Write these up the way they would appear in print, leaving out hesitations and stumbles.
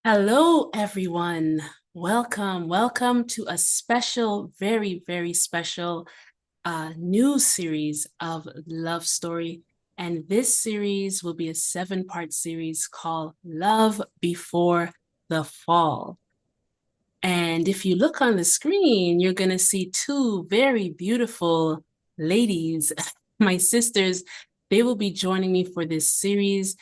Hello, everyone. Welcome to a special, very special new series of Love Story. And this series will be a seven-part series called Love Before the Fall. And if you look on the screen, you're going to see two very beautiful ladies, my sisters. They will be joining me for this series,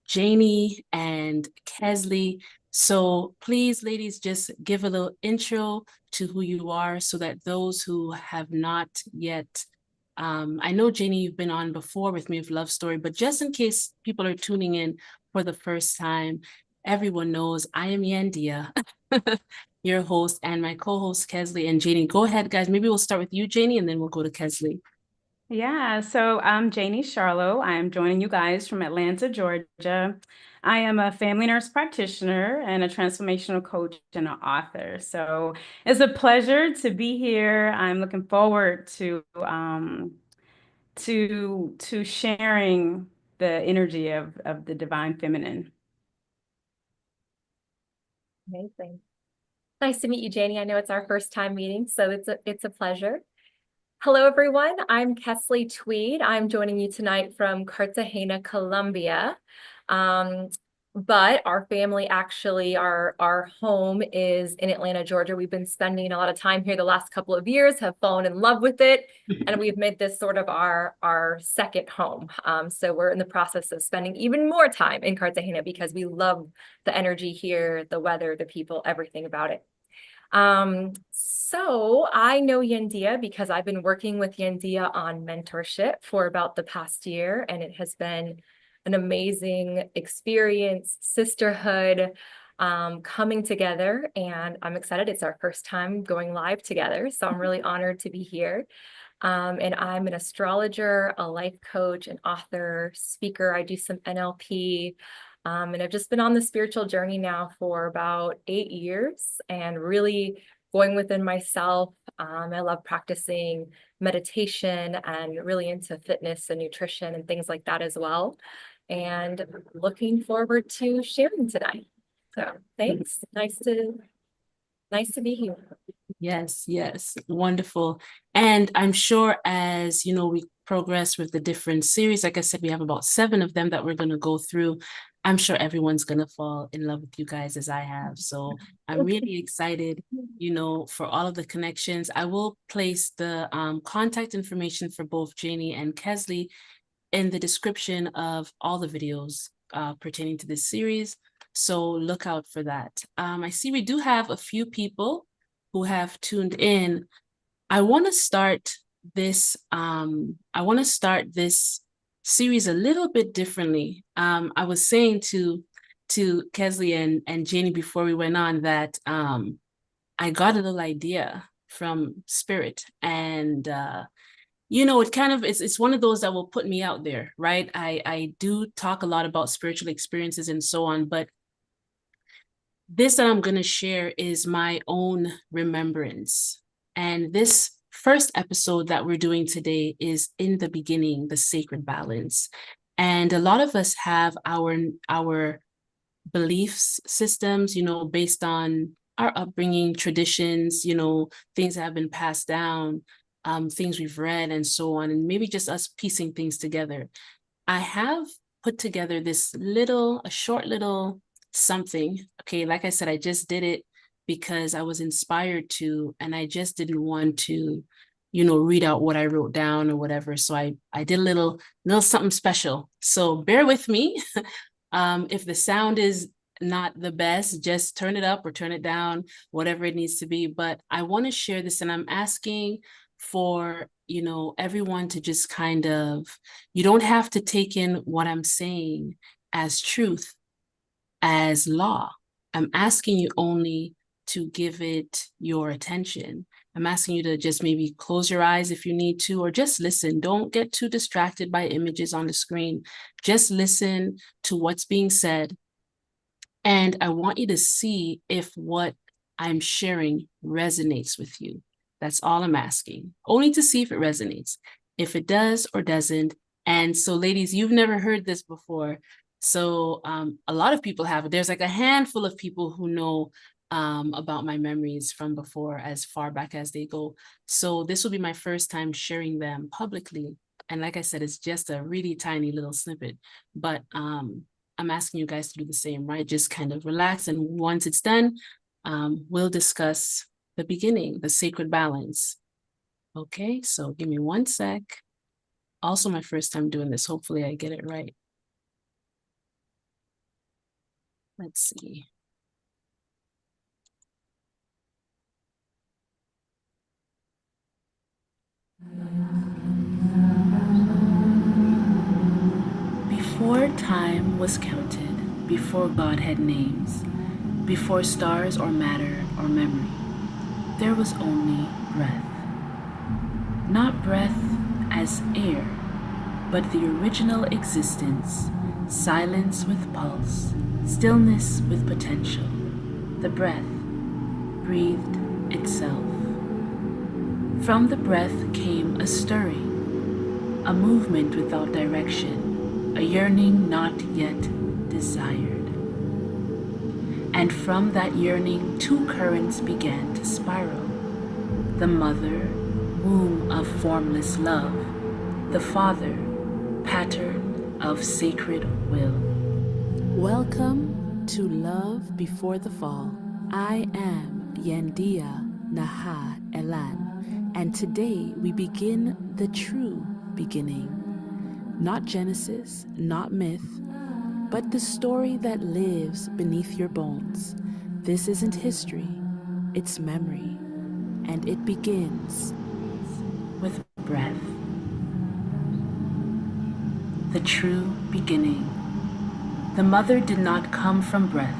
Janie and Kesley. So please, ladies, just give a little intro to who you are so that those who have not yet, I know, Janie, you've been on before with me with Love Story, but just in case people are tuning in for the first time, everyone knows I am Yandea, your host, and my co-host, Kesley and Janie. Go ahead, guys. Maybe we'll start with you, Janie, and then we'll go to Kesley. Yeah, so I'm Janie Charlo. I'm joining you guys from Atlanta, Georgia. I am a family nurse practitioner and a transformational coach and an author. So it's a pleasure to be here. I'm looking forward to sharing the energy of the divine feminine. Amazing. Nice to meet you, Janie. I know it's our first time meeting, so it's a pleasure. Hello, everyone. I'm Kesley Tweed. I'm joining you tonight from Cartagena, Colombia. But our family actually, our home is in Atlanta, Georgia. We've been spending a lot of time here the last couple of years, have fallen in love with it, and we've made this sort of our second home. So we're in the process of spending even more time in Cartagena because we love the energy here, the weather, the people, everything about it. So I know Yandea because I've been working with Yandea on mentorship for about the past year, and it has been an amazing experience, sisterhood, coming together, and I'm excited. It's our first time going live together, so I'm really honored to be here. And I'm an astrologer, a life coach, an author, speaker. I do some NLP. And I've just been on the spiritual journey now for about 8 years and really going within myself. I love practicing meditation and really into fitness and nutrition and things like that as well. And looking forward to sharing tonight. So thanks. Nice to be here. Yes, wonderful. And I'm sure as, we progress with the different series, like I said, we have about seven of them that we're going to go through. I'm sure everyone's going to fall in love with you guys as I have. So I'm really excited, for all of the connections. I will place the contact information for both Janie and Kesley in the description of all the videos pertaining to this series. So look out for that. I see we do have a few people who have tuned in. I want to start this series a little bit differently. I was saying to Kesley and Janie before we went on that I got a little idea from Spirit, and it kind of it's one of those that will put me out there, right? I do talk a lot about spiritual experiences and so on, but this that I'm going to share is my own remembrance. And this first episode that we're doing today is In the Beginning, the Sacred Balance. And a lot of us have our beliefs systems, based on our upbringing, traditions, things that have been passed down, things we've read and so on, and maybe just us piecing things together. I have put together a short little something. Okay, like I said, I just did it because I was inspired to, and I just didn't want to, read out what I wrote down or whatever. So I did a little something special. So bear with me. If the sound is not the best, just turn it up or turn it down, whatever it needs to be. But I want to share this, and I'm asking for, everyone to just kind of, you don't have to take in what I'm saying as truth, as law. I'm asking you only to give it your attention. I'm asking you to just maybe close your eyes if you need to, or just listen. Don't get too distracted by images on the screen. Just listen to what's being said. And I want you to see if what I'm sharing resonates with you. That's all I'm asking, only to see if it resonates, if it does or doesn't. And so, ladies, you've never heard this before. So a lot of people have it. There's like a handful of people who know about my memories from before, as far back as they go. So this will be my first time sharing them publicly. And like I said, it's just a really tiny little snippet, but I'm asking you guys to do the same, right? Just kind of relax. And once it's done, we'll discuss the beginning, the sacred balance. Okay, so give me 1 sec. Also my first time doing this. Hopefully I get it right. Let's see. Before time was counted, before God had names, before stars or matter or memory, there was only breath. Not breath as air, but the original existence, silence with pulse, stillness with potential. The breath breathed itself. From the breath came a stirring, a movement without direction, a yearning not yet desired. And from that yearning, two currents began to spiral. The mother, womb of formless love, the father, pattern of sacred will. Welcome to Love Before the Fall. I am Yandea Naha Elan, and today we begin the true beginning. Not Genesis, not myth, but the story that lives beneath your bones. This isn't history, it's memory, and it begins with breath. The true beginning. The mother did not come from breath.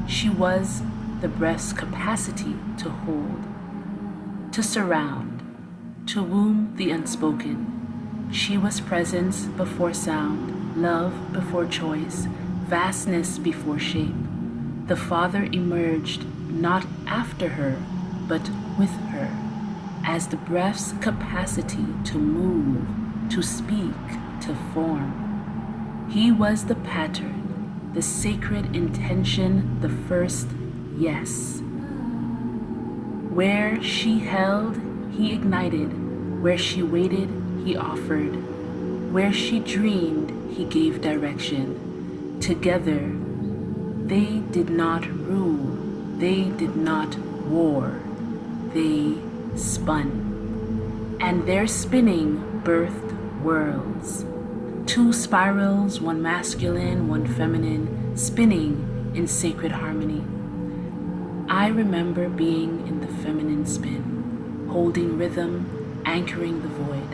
She was the breath's capacity to hold, to surround, to womb the unspoken. She was presence before sound, love before choice, vastness before shape. The Father emerged not after her, but with her, as the breath's capacity to move, to speak, to form. He was the pattern, the sacred intention, the first yes. Where she held, he ignited. Where she waited, he offered. Where she dreamed, he gave direction. Together, they did not rule, they did not war, they spun. And their spinning birthed worlds. Two spirals, one masculine, one feminine, spinning in sacred harmony. I remember being in the feminine spin, holding rhythm, anchoring the void.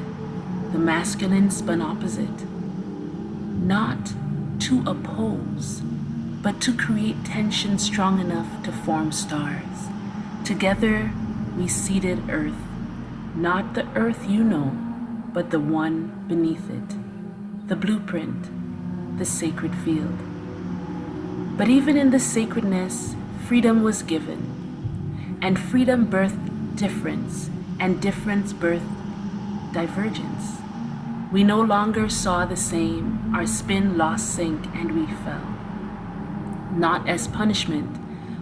The masculine spun opposite, not to oppose, but to create tension strong enough to form stars. Together, we seeded earth, not the earth you know, but the one beneath it, the blueprint, the sacred field. But even in the sacredness, freedom was given, and freedom birthed difference, and difference birthed divergence. We no longer saw the same, our spin lost sync and we fell. Not as punishment,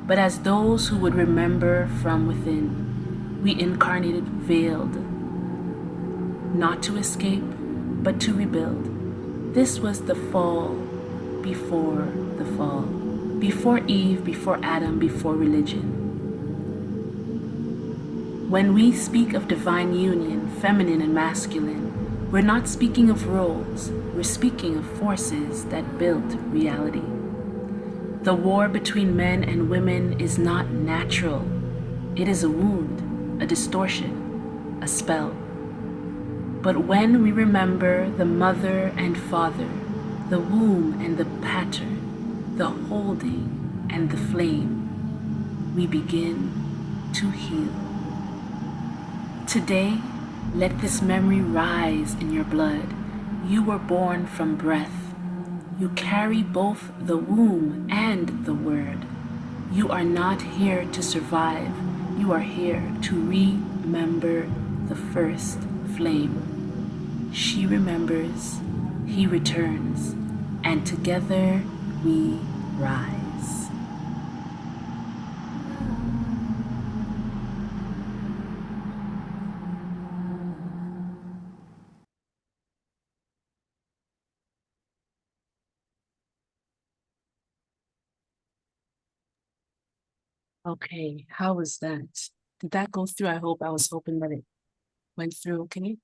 but as those who would remember from within. We incarnated veiled, not to escape, but to rebuild. This was the fall before the fall, before Eve, before Adam, before religion. When we speak of divine union, feminine and masculine, we're not speaking of roles, we're speaking of forces that built reality. The war between men and women is not natural. It is a wound, a distortion, a spell. But when we remember the mother and father, the womb and the pattern, the holding and the flame, we begin to heal. Today, let this memory rise in your blood. You were born from breath. You carry both the womb and the word. You are not here to survive. You are here to remember the first flame. She remembers, he returns. and together we rise. Okay, how was that? Did that go through? I was hoping that it went through okay.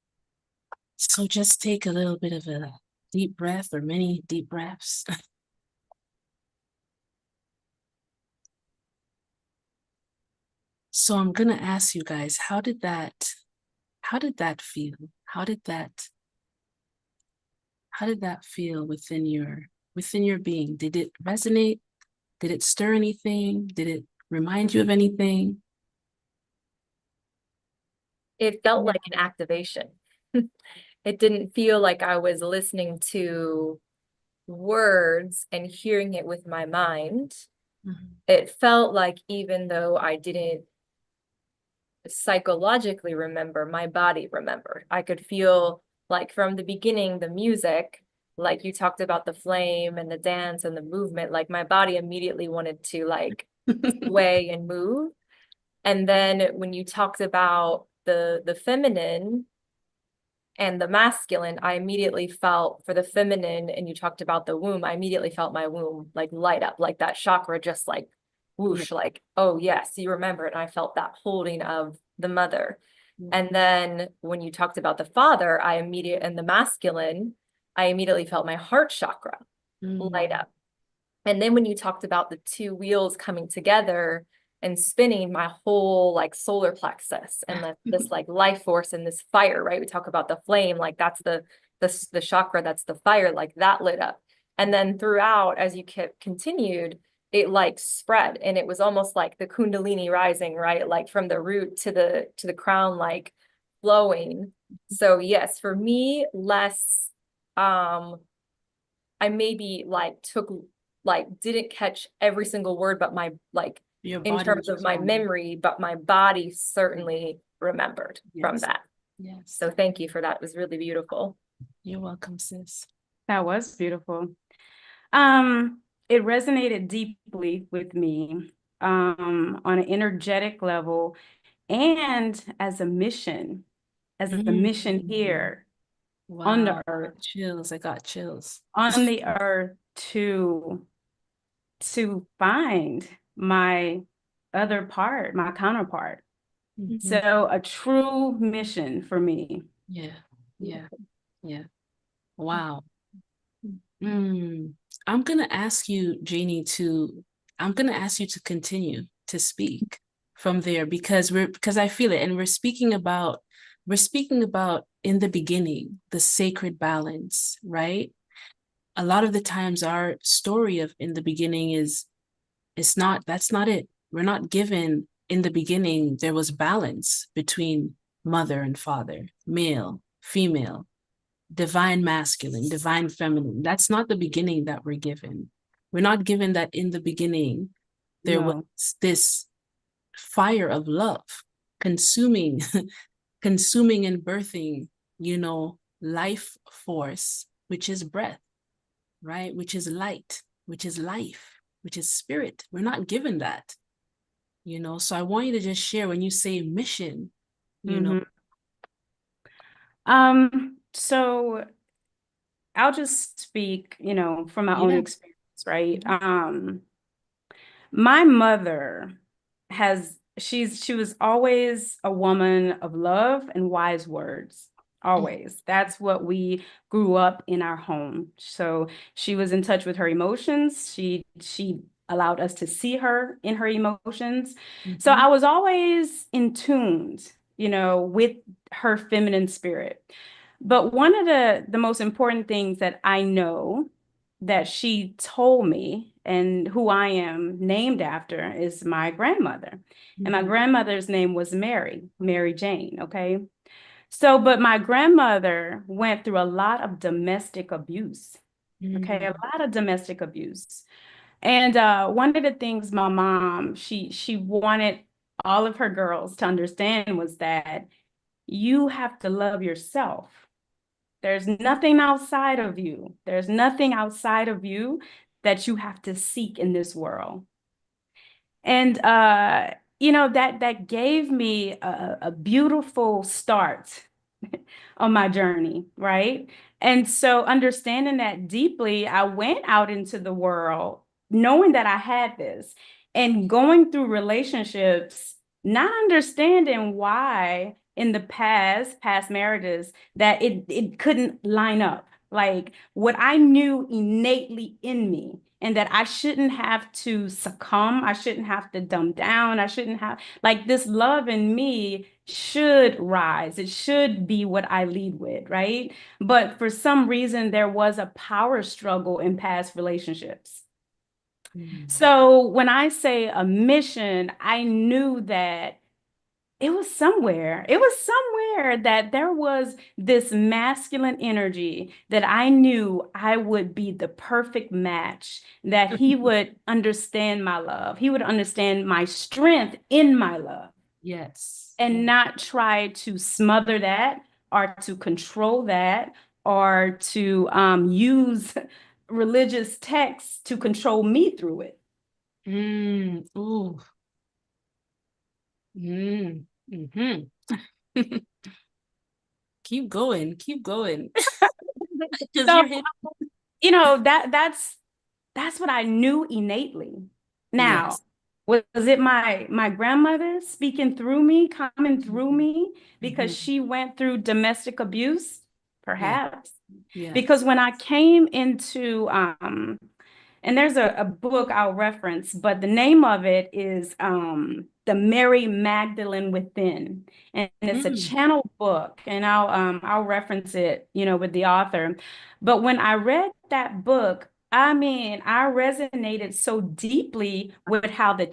So just take a little bit of a deep breath or many deep breaths. So I'm gonna ask you guys, how did that feel? How did that feel within your being? Did it resonate? Did it stir anything? Did it remind you of anything? It felt like an activation. It didn't feel like I was listening to words and hearing it with my mind. Mhm. It felt like even though I didn't psychologically remember, my body remembered. I could feel like from the beginning, the music, like you talked about the flame and the dance and the movement, like my body immediately wanted to like sway and move. And then when you talked about the feminine and the masculine, I immediately felt for the feminine, and you talked about the womb, I immediately felt my womb like light up, like that chakra just like whoosh, Yeah. like, oh yes, you remember it. And I felt that holding of the mother. Yeah. And then when you talked about the father, and the masculine, I immediately felt my heart chakra light Mm. up. And then when you talked about the two wheels coming together and spinning, my whole like solar plexus and this like life force and this fire, right? We talk about the flame, like that's the chakra, that's the fire, like that lit up. And then throughout, as you kept continued, it like spread, and it was almost like the kundalini rising, right? Like from the root to the crown, like flowing. So yes, for me, less I maybe like took like didn't catch every single word, but my like Your in body terms was of my responding. memory, but my body certainly remembered from Yes. that. Yes. So thank you for that. It was really beautiful. You're welcome, sis. That was beautiful. Um, it resonated deeply with me, on an energetic level and as a mission Mm. here on the Wow. earth, Chills. I got chills. on the earth to find my other part, my counterpart. Mhm. So a true mission for me. Yeah. Yeah. Yeah. Wow. Mm. I'm gonna ask you, Janie, I'm gonna ask you to continue to speak from there because I feel it, and we're speaking about in the beginning, the sacred balance, right? A lot of the times our story of in the beginning that's not it. We're not given in the beginning there was balance between mother and father, male, female, divine masculine, divine feminine. That's not the beginning that we're given. We're not given that in the beginning there was No. this fire of love consuming, consuming and birthing, life force, which is breath, right? Which is light, which is life, which is spirit. We're not given that, So I want you to just share when you say mission, you know. Mm-hmm. So I'll just speak, from my own Yeah. experience, right? My mother she was always a woman of love and wise words. Always. That's what we grew up in our home. So she was in touch with her emotions. She allowed us to see her in her emotions. So Mm-hmm. I was always in tuned, with her feminine spirit. But one of the most important things that I know that she told me and who I am named after is my grandmother. And my Mm-hmm. grandmother's name was Mary Jane, okay? So, but my grandmother went through a lot of domestic abuse, okay? A lot of domestic abuse. And one of the things my mom, she wanted all of her girls to understand was that you have to love yourself. There's nothing outside of you. There's nothing outside of you that you have to seek in this world. And that gave me a beautiful start on my journey, right? And so understanding that deeply, I went out into the world knowing that I had this and going through relationships, not understanding why in the past marriages, that it couldn't line up. Like what I knew innately in me, and that I shouldn't have to succumb, I shouldn't have to dumb down, I shouldn't have, like, this love in me should rise. It should be what I lead with, right? But for some reason, there was a power struggle in past relationships. So when I say a mission, I knew that it was somewhere that there was this masculine energy that I knew I would be the perfect match, that he would understand my love. He would understand my strength in my love. Yes. And not try to smother that or to control that or to use religious texts to control me through it. Ooh. Mm-hmm. Keep going, keep going. Because So, you're hitting. that's what I knew innately. Now, Yes. was it my grandmother speaking through me, coming through me because Mm-hmm. she went through domestic abuse? Yeah. Perhaps. Because Yes. when I came into and there's a book I'll reference, but the name of it is The Mary Magdalene Within. And it's a Mm. channel book, and I'll reference it, with the author. But when I read that book, I mean, I resonated so deeply with how the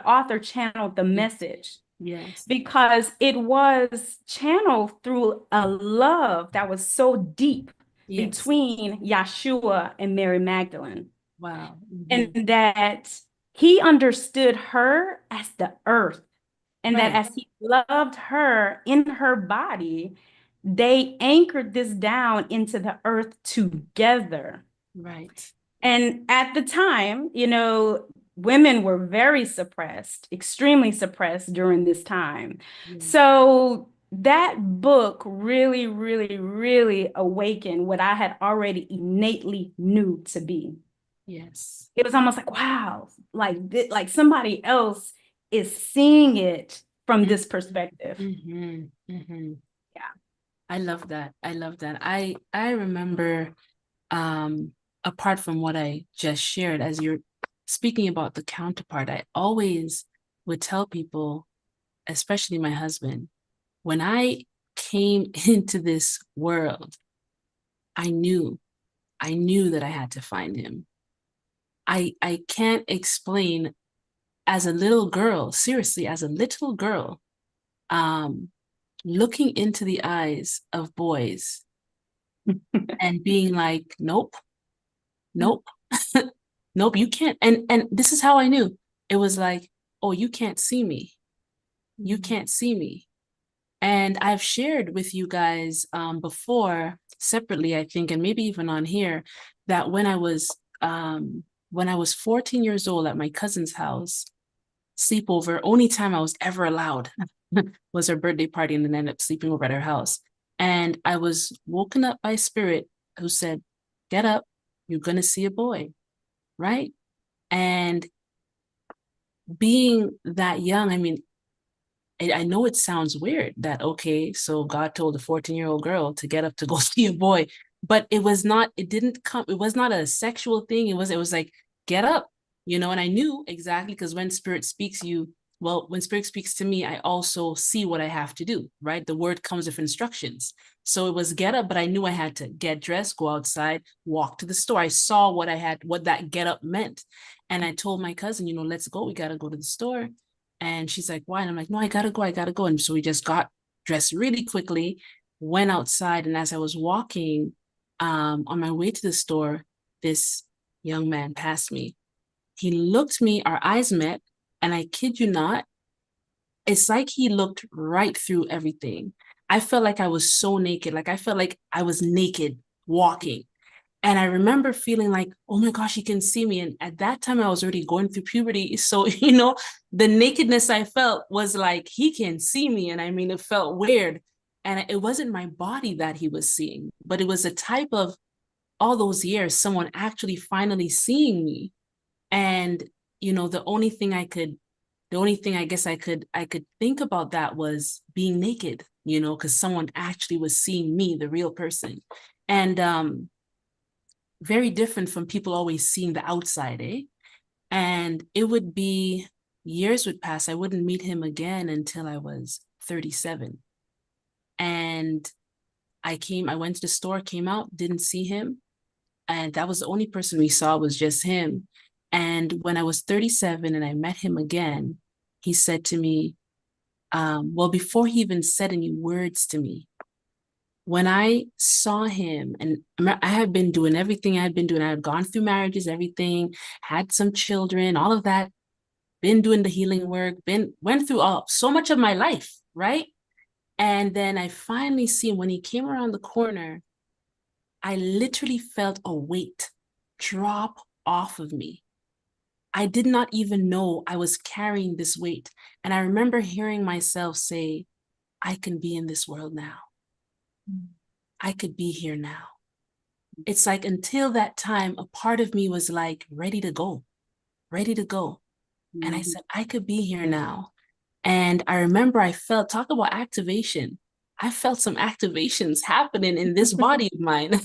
author channeled the Yes. message, Yes. because it was channeled through a love that was so deep Yes. between Yeshua and Mary Magdalene. Wow. And Mm-hmm. that he understood her as the earth, and that Right. as he loved her in her body, they anchored this down into the earth together. Right. And at the time, women were very suppressed, extremely suppressed during this time. Yeah. So that book really, really, really awakened what I had already innately knew to be. Yes. It was almost like, wow, like somebody else is seeing it from this perspective. Mm-hmm. Mm-hmm. Yeah. I love that. I love that. I remember, um, apart from what I just shared, as you're speaking about the counterpart, I always would tell people, especially my husband, when I came into this world, I knew, I knew that I had to find him. I can't explain, as a little girl, seriously, as a little girl, um, looking into the eyes of boys and being like, nope, nope, nope, you can't. And this is how I knew. It was like, oh, you can't see me. You can't see me. And I've shared with you guys before, separately, I think, and maybe even on here, that when I was 14 years old at my cousin's house, sleepover, only time I was ever allowed was her birthday party, and then ended up sleeping over at her house. And I was woken up by spirit who said, get up, you're gonna see a boy, right? And being that young, I mean, I know it sounds weird that, okay, so God told a 14-year-old girl to get up to go see a boy, but it didn't come, it was not a sexual thing. It was like, get up, and I knew exactly, because when spirit speaks when spirit speaks to me, I also see what I have to do, right? The word comes with instructions. So it was get up, but I knew I had to get dressed, go outside, walk to the store. I saw what that get up meant. And I told my cousin, let's go, we got to go to the store. And she's like, why? And I'm like, no, I gotta go, I gotta go. And so we just got dressed really quickly, went outside. And as I was walking on my way to the store, this young man passed me. He looked me, our eyes met, and I kid you not, it's like he looked right through everything. I felt like I was so naked. Like I felt like I was naked walking. And I remember feeling like, oh my gosh, he can see me. And at that time, I was already going through puberty. So, the nakedness I felt was like, he can see me. And I mean, it felt weird. And it wasn't my body that he was seeing, but it was a type of all those years, someone actually finally seeing me. And, the only thing I guess I could think about that was being naked, because someone actually was seeing me, the real person. And very different from people always seeing the outside, eh? And it would be years would pass. I wouldn't meet him again until I was 37. And I went to the store, came out, didn't see him. And that was the only person we saw was just him. And when I was 37 and I met him again, he said to me, well, before he even said any words to me, when I saw him, and I had been doing everything I had been doing, I had gone through marriages, everything, had some children, all of that, been doing the healing work, went through so much of my life, right? And then I finally see him when he came around the corner. I literally felt a weight drop off of me. I did not even know I was carrying this weight. And I remember hearing myself say, I can be in this world now. I could be here now. It's like until that time, a part of me was like ready to go, ready to go. And I said, I could be here now. And I remember talk about activation. I felt some activations happening in this body of mine.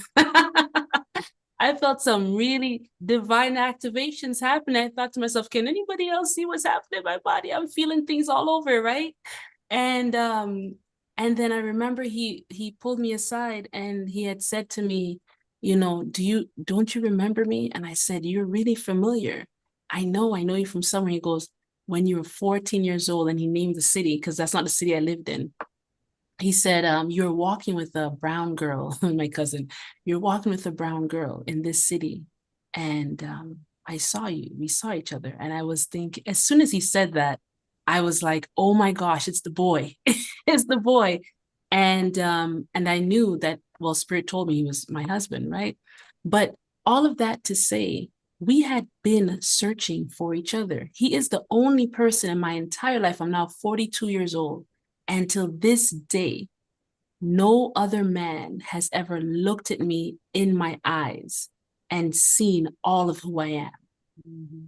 I felt some really divine activations happening. I thought to myself, can anybody else see what's happening in my body? I'm feeling things all over, right? And then I remember he pulled me aside and he had said to me, don't you remember me? And I said, you're really familiar. I know you from somewhere. He goes, when you were 14 years old, and he named the city because that's not the city I lived in. He said, you're walking with a brown girl, my cousin, you're walking with a brown girl in this city. And I saw you, we saw each other. And I was thinking, as soon as he said that, I was like, oh my gosh, it's the boy. It's the boy. And I knew that, well, Spirit told me he was my husband, right? But all of that to say, we had been searching for each other. He is the only person in my entire life. I'm now 42 years old. And till this day, no other man has ever looked at me in my eyes and seen all of who I am. Mm-hmm.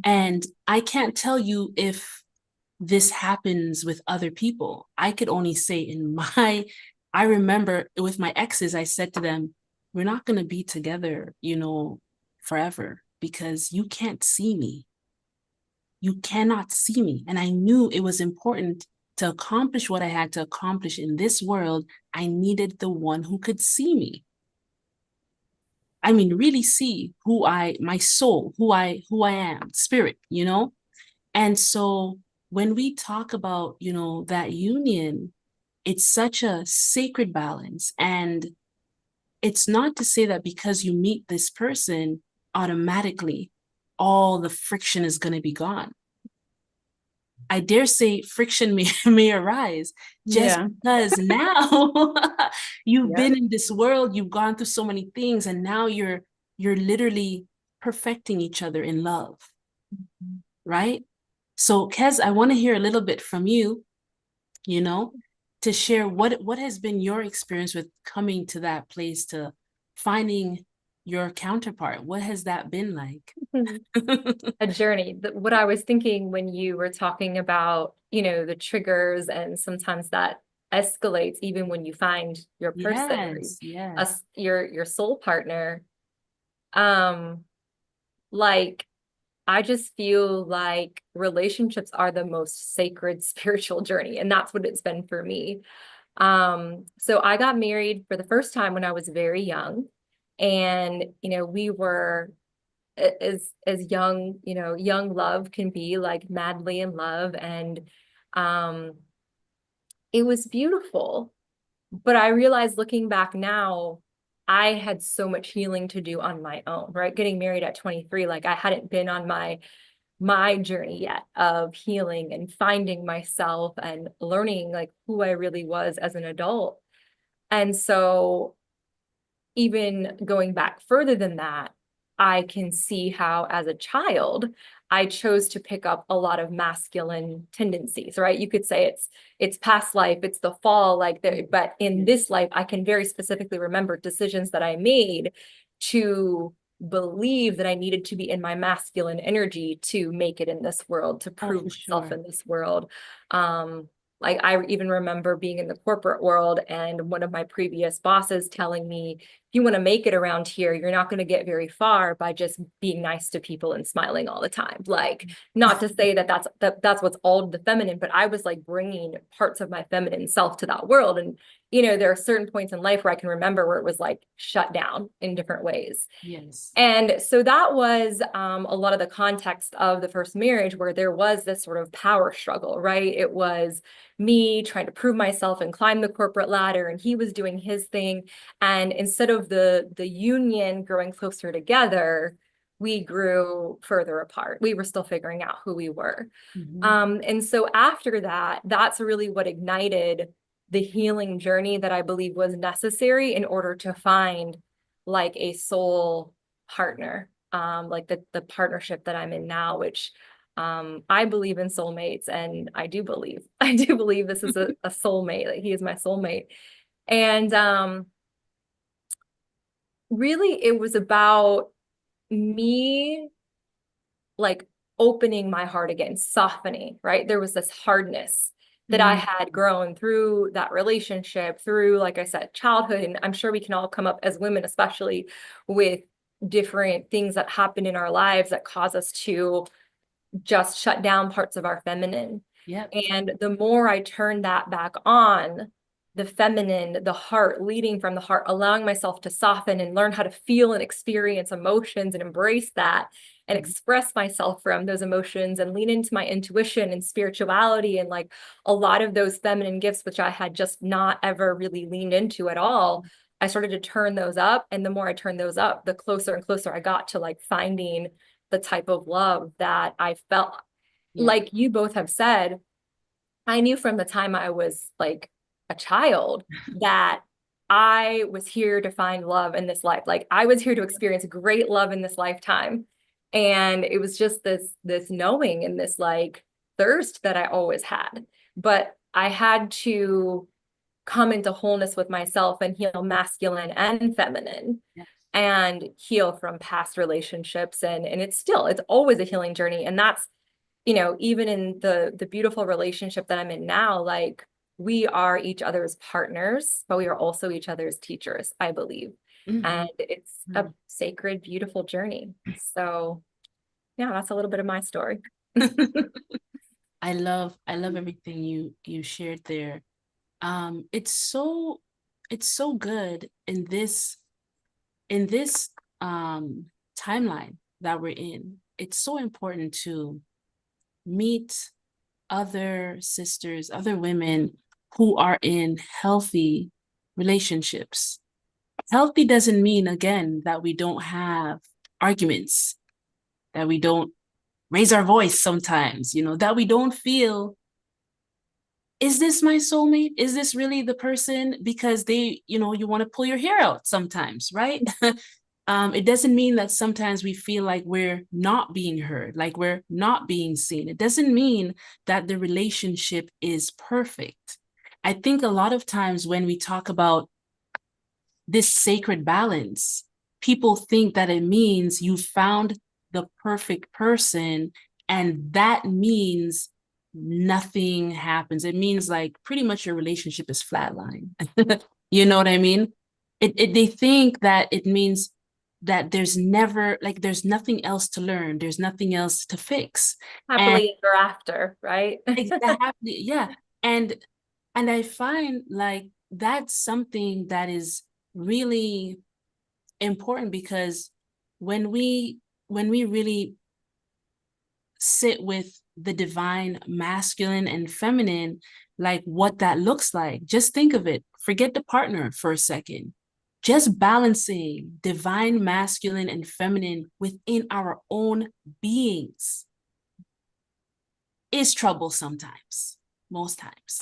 And I can't tell you if this happens with other people. I could only say I remember with my exes, I said to them, we're not going to be together, forever because you can't see me. You cannot see me. And I knew it was important to accomplish what I had to accomplish in this world. I needed the one who could see me. I mean, really see my soul, who I am, spirit, And so when we talk about, that union, it's such a sacred balance. And it's not to say that because you meet this person, automatically all the friction is going to be gone. I dare say friction may arise just because now you've been in this world, you've gone through so many things, and now you're literally perfecting each other in love, right? So, Kes, I want to hear a little bit from you, to share what has been your experience with coming to that place, to finding your counterpart. What has that been like? A journey. What I was thinking when you were talking about, the triggers, and sometimes that escalates even when you find your person, your soul partner. Like, I just feel like relationships are the most sacred spiritual journey, and that's what it's been for me. So I got married for the first time when I was very young, and we were as young, young love can be, like madly in love, and it was beautiful. But I realized looking back now, I had so much healing to do on my own, right? Getting married at 23, like I hadn't been on my my journey yet of healing and finding myself and learning like who I really was as an adult. And so even going back further than that, I can see how as a child, I chose to pick up a lot of masculine tendencies, right? You could say it's past life, it's the fall, like but in this life, I can very specifically remember decisions that I made to believe that I needed to be in my masculine energy to make it in this world, to prove myself in this world. Like I even remember being in the corporate world and one of my previous bosses telling me, if you want to make it around here, you're not going to get very far by just being nice to people and smiling all the time. Like, not to say that that's what's all the feminine, but I was like bringing parts of my feminine self to that world. And, you know, there are certain points in life where I can remember where it was like shut down in different ways. Yes. And so that was a lot of the context of the first marriage, where there was this sort of power struggle, right? It was me trying to prove myself and climb the corporate ladder, and he was doing his thing. And instead of the union growing closer together, we grew further apart. We were still figuring out who we were. And so after that, that's really what ignited the healing journey that I believe was necessary in order to find like a soul partner, like the partnership that I'm in now, which I believe in soulmates, and I do believe this is a soulmate, like he is my soulmate. And really it was about me like opening my heart again, softening, right? There was this hardness that I had grown through that relationship, through, like I said, childhood. And I'm sure we can all come up as women, especially with different things that happen in our lives that cause us to just shut down parts of our feminine. Yep. And the more I turned that back on, the feminine, the heart, leading from the heart, allowing myself to soften and learn how to feel and experience emotions and embrace that and express myself from those emotions and lean into my intuition and spirituality and like a lot of those feminine gifts, which I had just not ever really leaned into at all. I started to turn those up. And the more I turned those up, the closer and closer I got to like finding the type of love that I felt. Like you both have said, I knew from the time I was like a child that I was here to find love in this life. Like I was here to experience great love in this lifetime. And it was just this knowing and this like thirst that I always had. But I had to come into wholeness with myself and heal masculine and feminine. Yes. And heal from past relationships. And it's always a healing journey. And that's, you know, even in the beautiful relationship that I'm in now, like we are each other's partners, but we are also each other's teachers, I believe. And it's a sacred, beautiful journey. So yeah, that's a little bit of my story. I love everything you shared there. It's so good in this timeline that we're in. It's so important to meet other sisters, other women who are in healthy relationships. Healthy doesn't mean, again, that we don't have arguments, that we don't raise our voice sometimes, you know, that we don't feel, is this my soulmate? Is this really the person? Because they, you know, you want to pull your hair out sometimes, right? It doesn't mean that sometimes we feel like we're not being heard, like we're not being seen. It doesn't mean that the relationship is perfect. I think a lot of times when we talk about this sacred balance, people think that it means you found the perfect person, and that means nothing happens. It means like pretty much your relationship is flatline. You know what I mean? They think that it means that there's nothing else to learn, there's nothing else to fix. Happily ever after, right? Exactly, yeah. And I find like that's something that is really important, because when we really sit with the divine masculine and feminine, like what that looks like, just think of it. Forget the partner for a second. Just balancing divine masculine and feminine within our own beings. is trouble sometimes, most times,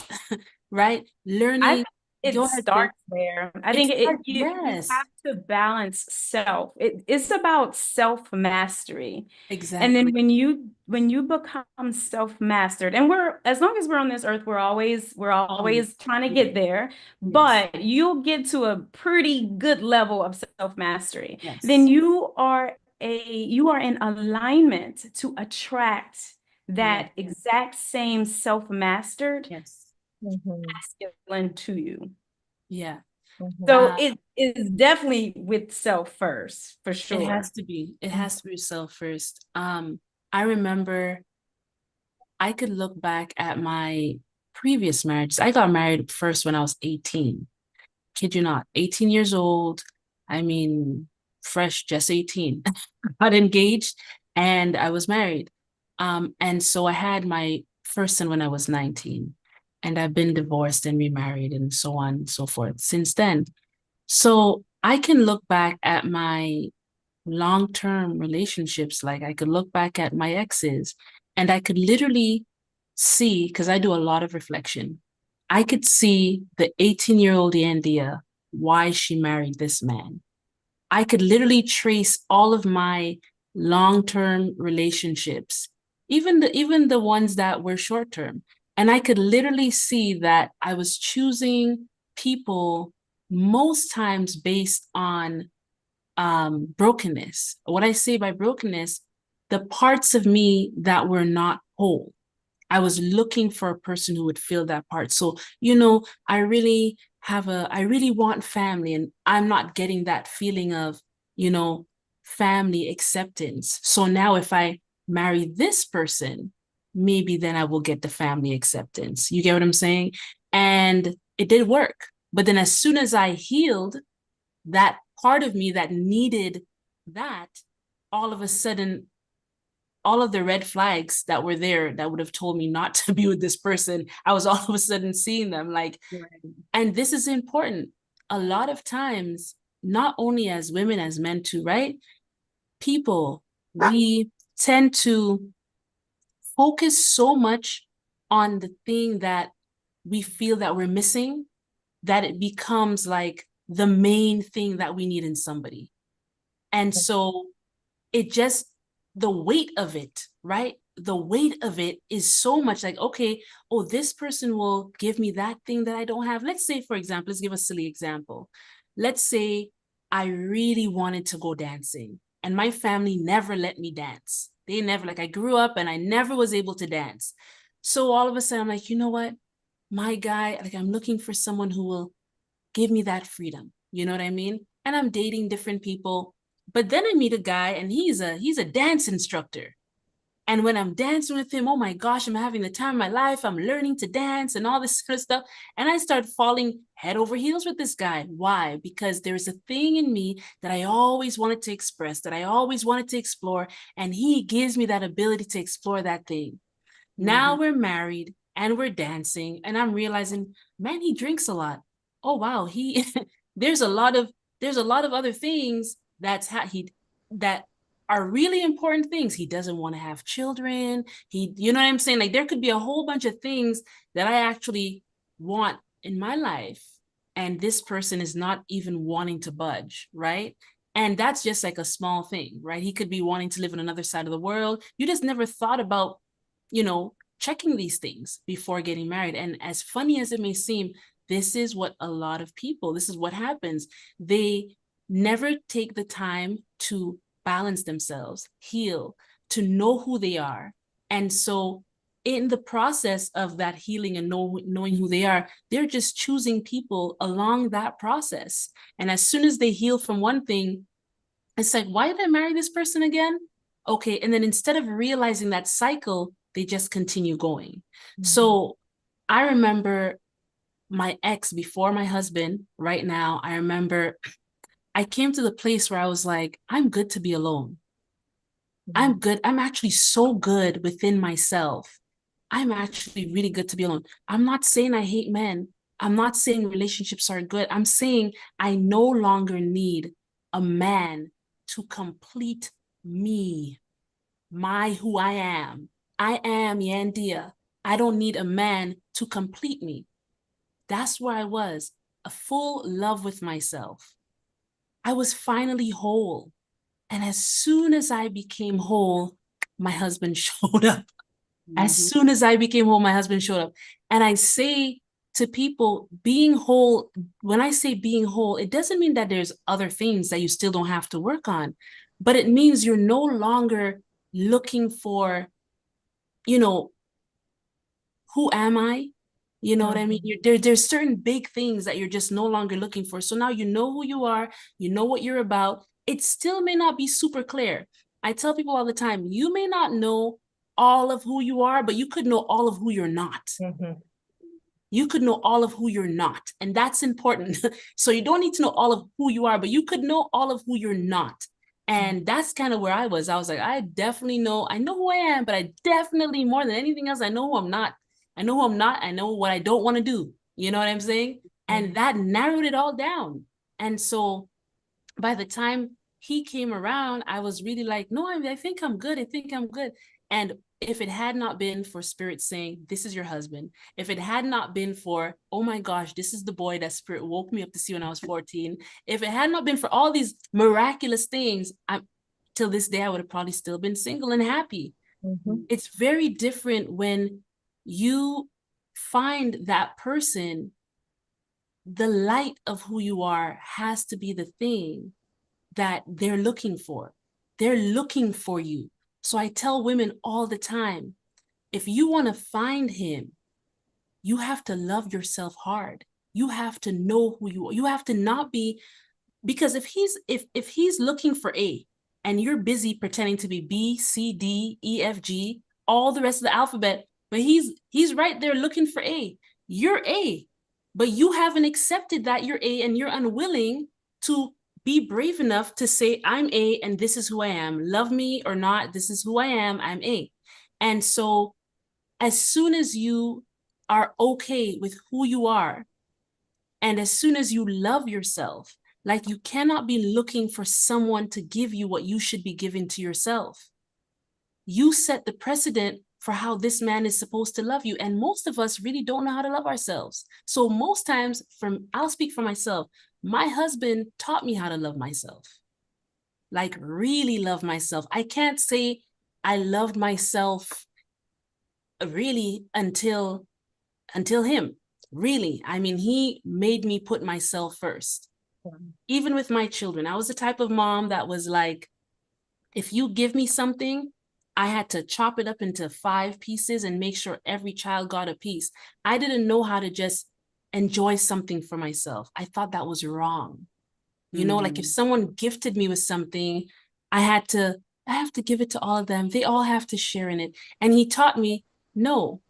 right? I Learning, think go it ahead, sis. starts there. I It think starts, you yes, have to balance self. It's about self mastery. And then exactly. when you become self-mastered, and we're as long as we're on this earth, we're Always, always trying to yes, get there, yes, but you'll get to a pretty good level of self-mastery. Then yes, you are in alignment to attract yes, that exact same self-mastered yes, Mhm. masculine to you. yeah. So Uh, it is definitely with self first, for it has sure. to be. It has to be yourself first. I remember I could look back at my previous marriages. I got married first when I was 18. Kid you not, 18 years old. I mean, fresh, just 18. Got engaged and I was married. And so I had my first son when I was 19. And I've been divorced and remarried and so on and so forth since then. So I can look back at my long-term relationships. Like I could look back at my exes and I could literally see, because I do a lot of reflection, I could see the 18-year-old Yandea, why she married this man. I could literally trace all of my long-term relationships, even the ones that were short-term. And I could literally see that I was choosing people most times based on brokenness. What I say by brokenness, the parts of me that were not whole. I was looking for a person who would fill that part. So, I really want family, and I'm not getting that feeling of, you know, family acceptance. So now if I marry this person, maybe then I will get the family acceptance. You get what I'm saying? And it did work. But then as soon as I healed, that part of me that needed that, all of a sudden, all of the red flags that were there that would have told me not to be with this person, I was all of a sudden seeing them like, Right. and this is important. A lot of times, not only as women, as men too, right? People, we tend to focus so much on the thing that we feel that we're missing that it becomes like the main thing that we need in somebody. And so it just, the weight of it, right? The weight of it is so much like, okay, oh, this person will give me that thing that I don't have. Let's say, for example, let's give a silly example. Let's say I really wanted to go dancing and my family never let me dance. They never, like, I grew up and I never was able to dance. So all of a sudden, I'm like, you know what? My guy, like, I'm looking for someone who will give me that freedom. You know what I mean? And I'm dating different people. But then I meet a guy and he's a dance instructor. And when I'm dancing with him, oh my gosh, I'm having the time of my life. I'm learning to dance and all this sort of stuff. And I start falling head over heels with this guy. Why? Because there's a thing in me that I always wanted to express, that I always wanted to explore. And he gives me that ability to explore that thing. Mm-hmm. Now we're married and we're dancing, and I'm realizing, man, he drinks a lot. Oh wow, he there's a lot of other things that are really important things. He doesn't want to have children. You know what I'm saying? Like there could be a whole bunch of things that I actually want in my life, and this person is not even wanting to budge, right? And that's just like a small thing, right? He could be wanting to live on another side of the world. You just never thought about, checking these things before getting married. And as funny as it may seem, this is what a lot of people, this is what happens. They never take the time to balance themselves, heal, to know who they are. And so in the process of that healing and knowing who they are, they're just choosing people along that process. And as soon as they heal from one thing, it's like, why did I marry this person again? Okay. And then instead of realizing that cycle, they just continue going. Mhm. So I remember my ex before my husband, right now, I remember I came to the place where I was like, I'm good to be alone. I'm Mhm. good. I'm actually so good within myself. I'm actually really good to be alone. I'm not saying I hate men. I'm not saying relationships are good. I'm saying I no longer need a man to complete me, who I am. I am Yandea. I don't need a man to complete me. That's where I was, a full love with myself. I was finally whole. And as soon as I became whole, my husband showed up. As soon as I became whole, my husband showed up. And I say to people, being whole, when I say being whole, it doesn't mean that there's other things that you still don't have to work on, but it means you're no longer looking for, you know, who am I? You know what I mean? There's certain big things that you're just no longer looking for. So now you know who you are, you know what you're about. It still may not be super clear. I tell people all the time, you may not know all of who you are, but you could know all of who you're not. You could know all of who you're not. And that's important. So you don't need to know all of who you are, but you could know all of who you're not. And that's kind of where I was. I was like, I definitely know, I know who I am, but I definitely, more than anything else, I know who I'm not. I know who I'm not. I know what I don't want to do. You know what I'm saying? And that narrowed it all down. And so by the time he came around, I was really like, no, I think I'm good. I think I'm good. And if it had not been for Spirit saying, this is your husband, if it had not been for, oh my gosh, this is the boy that Spirit woke me up to see when I was 14, if it had not been for all these miraculous things, till this day, I would have probably still been single and happy. It's very different when you find that person. The light of who you are has to be the thing that they're looking for. They're looking for you. So I tell women all the time, if you want to find him, you have to love yourself hard. You have to know who you are. You have to not be, because if he's looking for A and you're busy pretending to be B, C, D, E, F, G, all the rest of the alphabet, but he's right there looking for A. You're A, but you haven't accepted that you're A and you're unwilling to be brave enough to say, I'm A and this is who I am. Love me or not, this is who I am. I'm A. And so as soon as you are okay with who you are, and as soon as you love yourself, like you cannot be looking for someone to give you what you should be giving to yourself. You set the precedent for how this man is supposed to love you. And most of us really don't know how to love ourselves. So most times, I'll speak for myself, my husband taught me how to love myself. Like really love myself. I can't say I loved myself really until him. Really. I mean, he made me put myself first. Even with my children, I was the type of mom that was like, if you give me something, I had to chop it up into 5 pieces and make sure every child got a piece. I didn't know how to just enjoy something for myself. I thought that was wrong. You know, like if someone gifted me with something, I have to give it to all of them. They all have to share in it. And he taught me, no,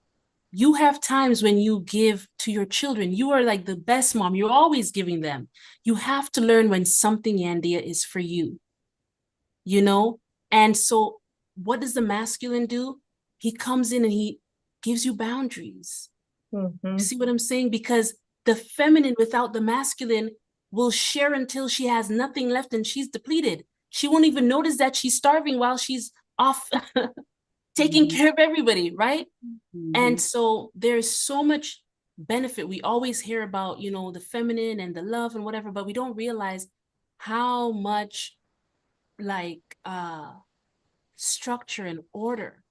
you have times when you give to your children. You are like the best mom. You're always giving them. You have to learn when something, Yandea, is for you, you know? And so what does the masculine do? He comes in and he gives you boundaries. You see what I'm saying? Because the feminine without the masculine will share until she has nothing left and she's depleted. She won't even notice that she's starving while she's off taking care of everybody, right? And so there's so much benefit. We always hear about, you know, the feminine and the love and whatever, but we don't realize how much like structure and order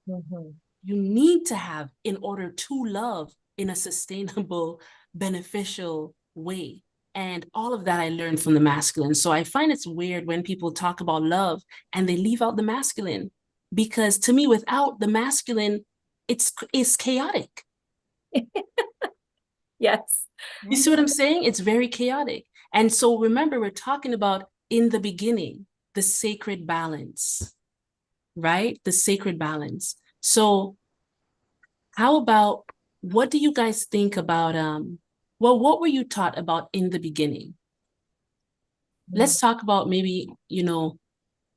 you need to have in order to love in a sustainable, beneficial way. And all of that I learned from the masculine. So I find it's weird when people talk about love and they leave out the masculine, because to me, without the masculine, it's chaotic. Yes. You see what I'm saying? It's very chaotic. And so remember, we're talking about in the beginning, the sacred balance, right? The sacred balance. So how about, what do you guys think about, well, what were you taught about in the beginning? Let's talk about maybe, you know,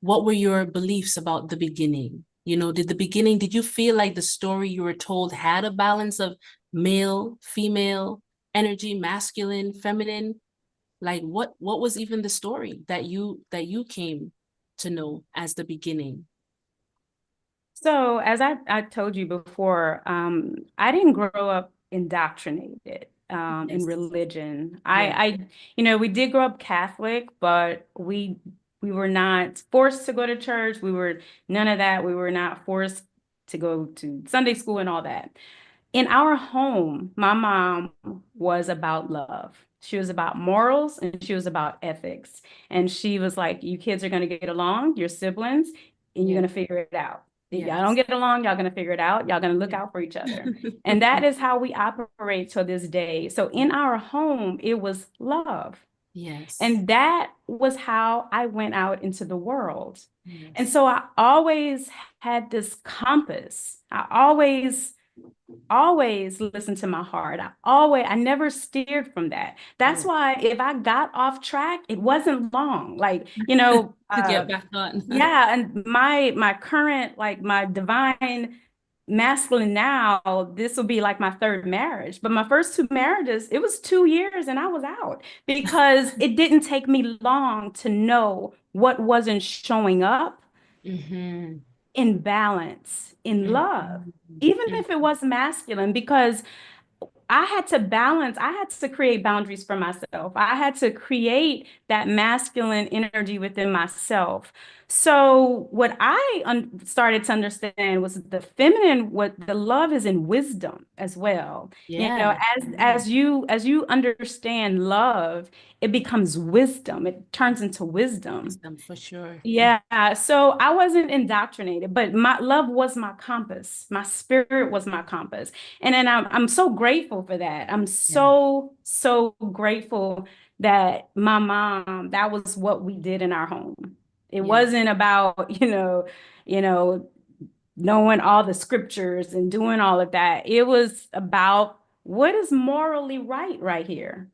what were your beliefs about the beginning? You know, did you feel like the story you were told had a balance of male, female, energy, masculine, feminine? Like what was even the story that you came to know as the beginning? So as I told you before, I didn't grow up indoctrinated in Yes. religion. Yeah. We did grow up Catholic, but we were not forced to go to church. We were none of that. We were not forced to go to Sunday school and all that. In our home, my mom was about love. She was about morals and she was about ethics. And she was like, you kids are going to get along, your siblings, and you're Yeah. going to figure it out. If y'all don't Yes. get along, y'all going to figure it out. Y'all going to look Yeah. out for each other. And that is how we operate to this day. So in our home, it was love. Yes. And that was how I went out into the world. And Yes. so I always had this compass. I always listen to my heart. I never steered from that. That's Yeah. why if I got off track, it wasn't long. To get back on. Yeah, and my current, like my divine masculine now, this will be like my third marriage. But my first two marriages, it was 2 years and I was out because it didn't take me long to know what wasn't showing up Mm-hmm. in balance, in love, even Mm-hmm. if it was masculine, because I had to balance, I had to create boundaries for myself. I had to create that masculine energy within myself. So what I started to understand was the feminine, what the love is in wisdom as well. Yeah. As you understand love, it becomes wisdom. It turns into wisdom. Wisdom for sure. Yeah, so I wasn't indoctrinated, but my love was my compass. My spirit was my compass. And then I'm so grateful for that. I'm Yeah. so grateful that my mom, that was what we did in our home. It Yeah. wasn't about, you know, knowing all the scriptures and doing all of that. It was about what is morally right here.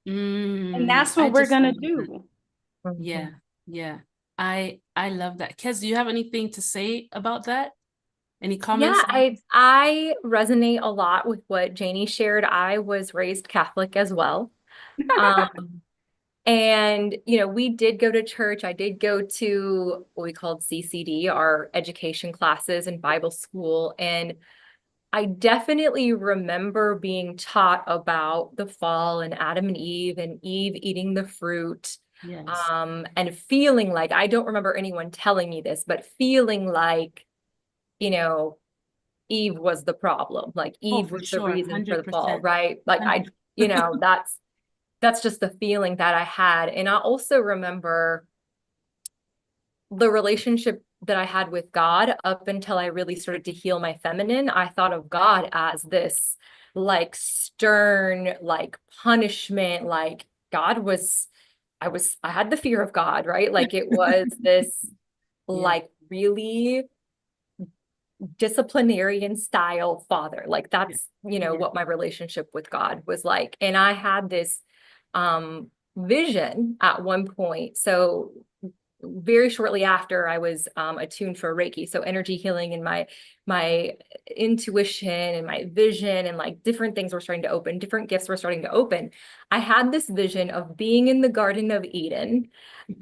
And that's I what we're just gonna love that. do. Yeah. Yeah. I love that. Kes, do you have anything to say about that? Any Yeah, comments? I resonate a lot with what Janie shared. I was raised Catholic as well. Um, and we did go to church. I did go to what we called CCD, our education classes and Bible school. And I definitely remember being taught about the fall and Adam and Eve eating the fruit. Yes. And feeling like, I don't remember anyone telling me this, but feeling like, you know, Eve was the problem. Like Oh, Eve for was the sure. reason for the fall, 100%. right? Like 100. that's just the feeling that I had. And I also remember the relationship that I had with God up until I really started to heal my feminine. I thought of God as this like stern, like punishment, like God was, I had the fear of God, right? Like it was this Yeah. like really disciplinarian style father. Like Yeah. that's, Yeah. what my relationship with God was like. And I had this vision at one point. So very shortly after I was attuned for Reiki, so energy healing and my intuition and my vision and like different things were starting to open, different gifts were starting to open. I had this vision of being in the Garden of Eden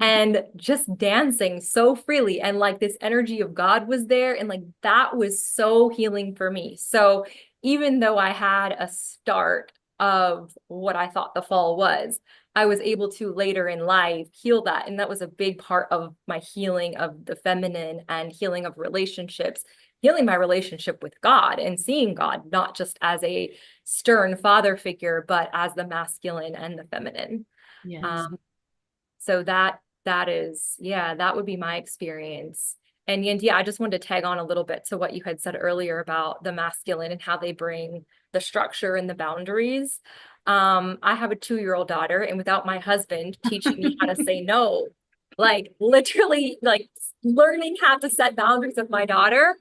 and just dancing so freely, and like this energy of God was there, and like that was so healing for me. So even though I had a start of what I thought the fall was, I was able to later in life heal that. And that was a big part of my healing of the feminine and healing of relationships, healing my relationship with God and seeing God not just as a stern father figure, but as the masculine and the feminine. Yes. So that is, yeah, that would be my experience. And Yandea, I just wanted to tag on a little bit to what you had said earlier about the masculine and how they bring the structure and the boundaries. I have a 2-year-old daughter, and without my husband teaching me how to say no, like literally like learning how to set boundaries with my daughter,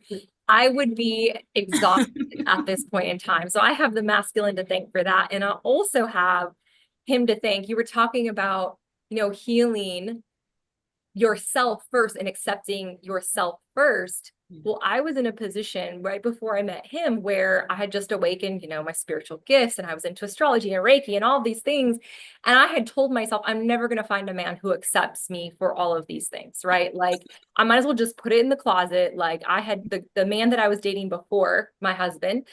I would be exhausted at this point in time. So I have the masculine to thank for that. And I also have him to thank. You were talking about, healing yourself first and accepting yourself first. Well, I was in a position right before I met him where I had just awakened, my spiritual gifts, and I was into astrology and Reiki and all these things. And I had told myself, I'm never going to find a man who accepts me for all of these things, right? Like, I might as well just put it in the closet. Like, I had the man that I was dating before, my husband,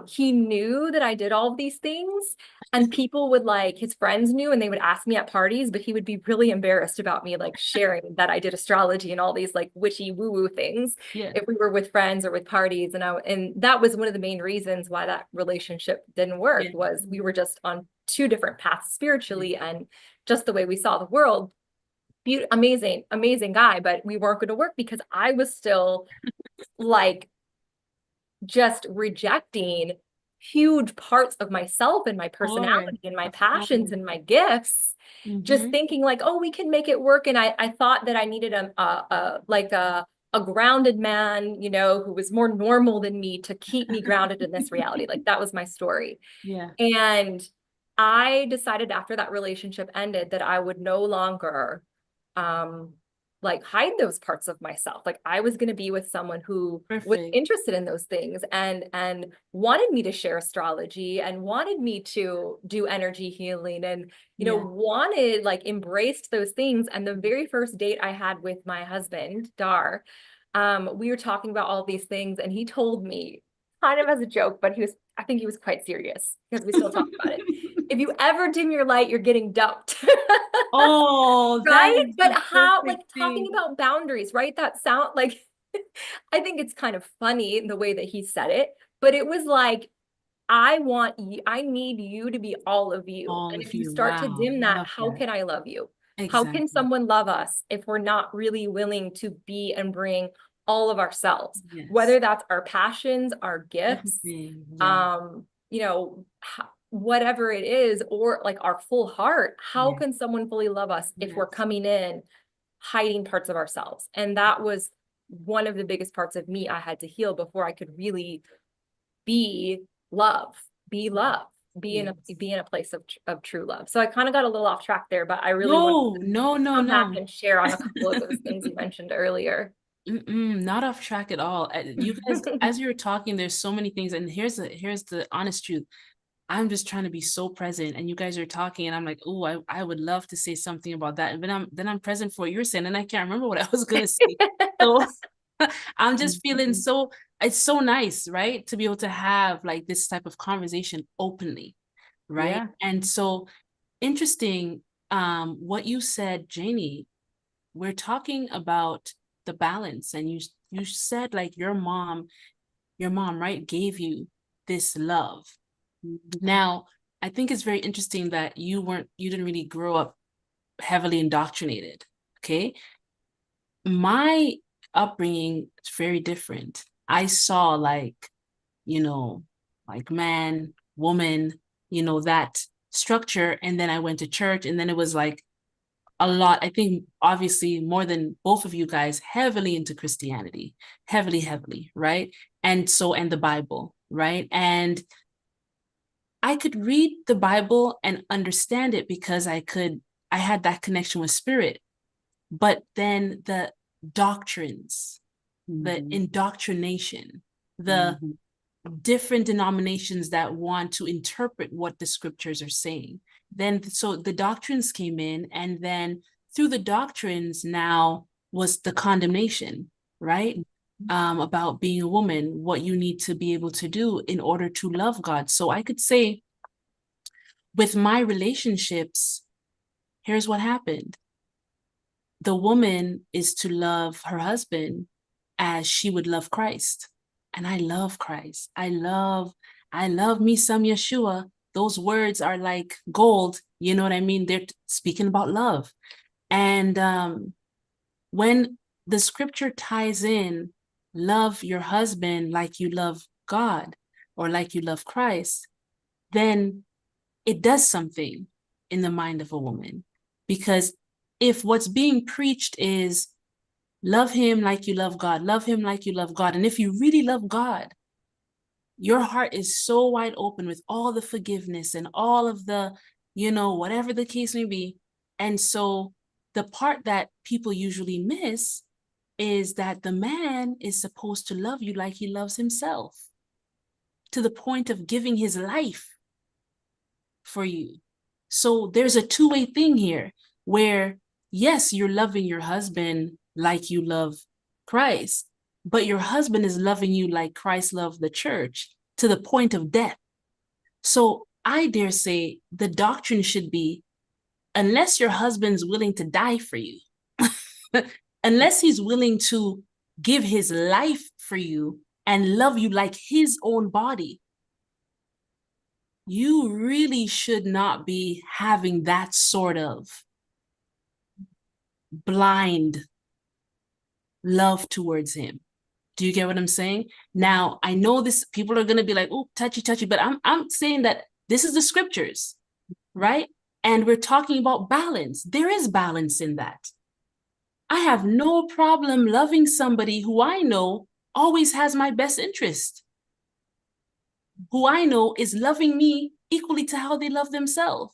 he knew that I did all of these things. And people would his friends knew, and they would ask me at parties, but he would be really embarrassed about me sharing that I did astrology and all these witchy woo-woo things Yeah. if we were with friends or with parties. And that was one of the main reasons why that relationship didn't work, was we were just on two different paths spiritually and just the way we saw the world. Amazing, amazing guy, but we weren't going to work because I was still just rejecting huge parts of myself and my personality and my passions and my gifts, just thinking oh, we can make it work. And I thought that I needed a grounded man, who was more normal than me to keep me grounded in this reality. That was my story. Yeah. And I decided after that relationship ended that I would no longer hide those parts of myself. I was going to be with someone who was interested in those things and wanted me to share astrology and wanted me to do energy healing and wanted embraced those things. And the very first date I had with my husband, Dar, we were talking about all these things, and he told me, kind of as a joke, but I think he was quite serious because we still talk about it. If you ever dim your light, you're getting dumped. Oh, right? But how, thing. talking about boundaries, right? That sound I think it's kind of funny the way that he said it, but it was I want you, I need you to be all of you. All And of if you you. start to Wow. dim that, Love how that. can I love you? How Exactly. can someone love us if we're not really willing to be and bring all of ourselves, whether that's our passions, our gifts, whatever it is, or our full heart. How can someone fully love us if we're coming in hiding parts of ourselves? And that was one of the biggest parts of me I had to heal before I could really be love, be in a place of true love. So I kind of got a little off track there, but I really want to come back and share on a couple of those things you mentioned earlier. Not off track at all. You guys, as you were talking, there's so many things, and here's the honest truth. I'm just trying to be so present, and you guys are talking, and I'm like, oh, I would love to say something about that, but I'm present for what you're saying, and I can't remember what I was gonna say. So I'm just feeling so, it's so nice, right, to be able to have this type of conversation openly, right? And so interesting, what you said, Janie. We're talking about the balance, and you said your mom, right, gave you this love. Now, I think it's very interesting that you didn't really grow up heavily indoctrinated. Okay. My upbringing is very different. I saw man, woman, that structure. And then I went to church, and then it was a lot, I think, obviously more than both of you guys, heavily into Christianity, heavily, right? And the Bible, right? And I could read the Bible and understand it because I had that connection with spirit. But then the doctrines, the indoctrination, the different denominations that want to interpret what the scriptures are saying. Then, so the doctrines came in, and then through the doctrines now was the condemnation, right? About being a woman, what you need to be able to do in order to love God. So I could say with my relationships, here's what happened. The woman is to love her husband as she would love Christ. And I love Christ. I love me some Yeshua. Those words are like gold. You know what I mean? They're speaking about love. And when the scripture ties in, love your husband like you love God or like you love Christ, then it does something in the mind of a woman. Because if what's being preached is love him like you love God, love him like you love God, and if you really love God, your heart is so wide open with all the forgiveness and all of the, whatever the case may be. And so the part that people usually miss is that the man is supposed to love you like he loves himself, to the point of giving his life for you. So there's a two-way thing here where, yes, you're loving your husband like you love Christ, but your husband is loving you like Christ loved the church to the point of death. So I dare say the doctrine should be, unless your husband's willing to die for you, unless he's willing to give his life for you and love you like his own body, you really should not be having that sort of blind love towards him. Do you get what I'm saying? Now, I know this, people are going to be like, oh, touchy, touchy, but I'm saying that this is the scriptures, right? And we're talking about balance. There is balance in that. I have no problem loving somebody who I know always has my best interest, who I know is loving me equally to how they love themselves,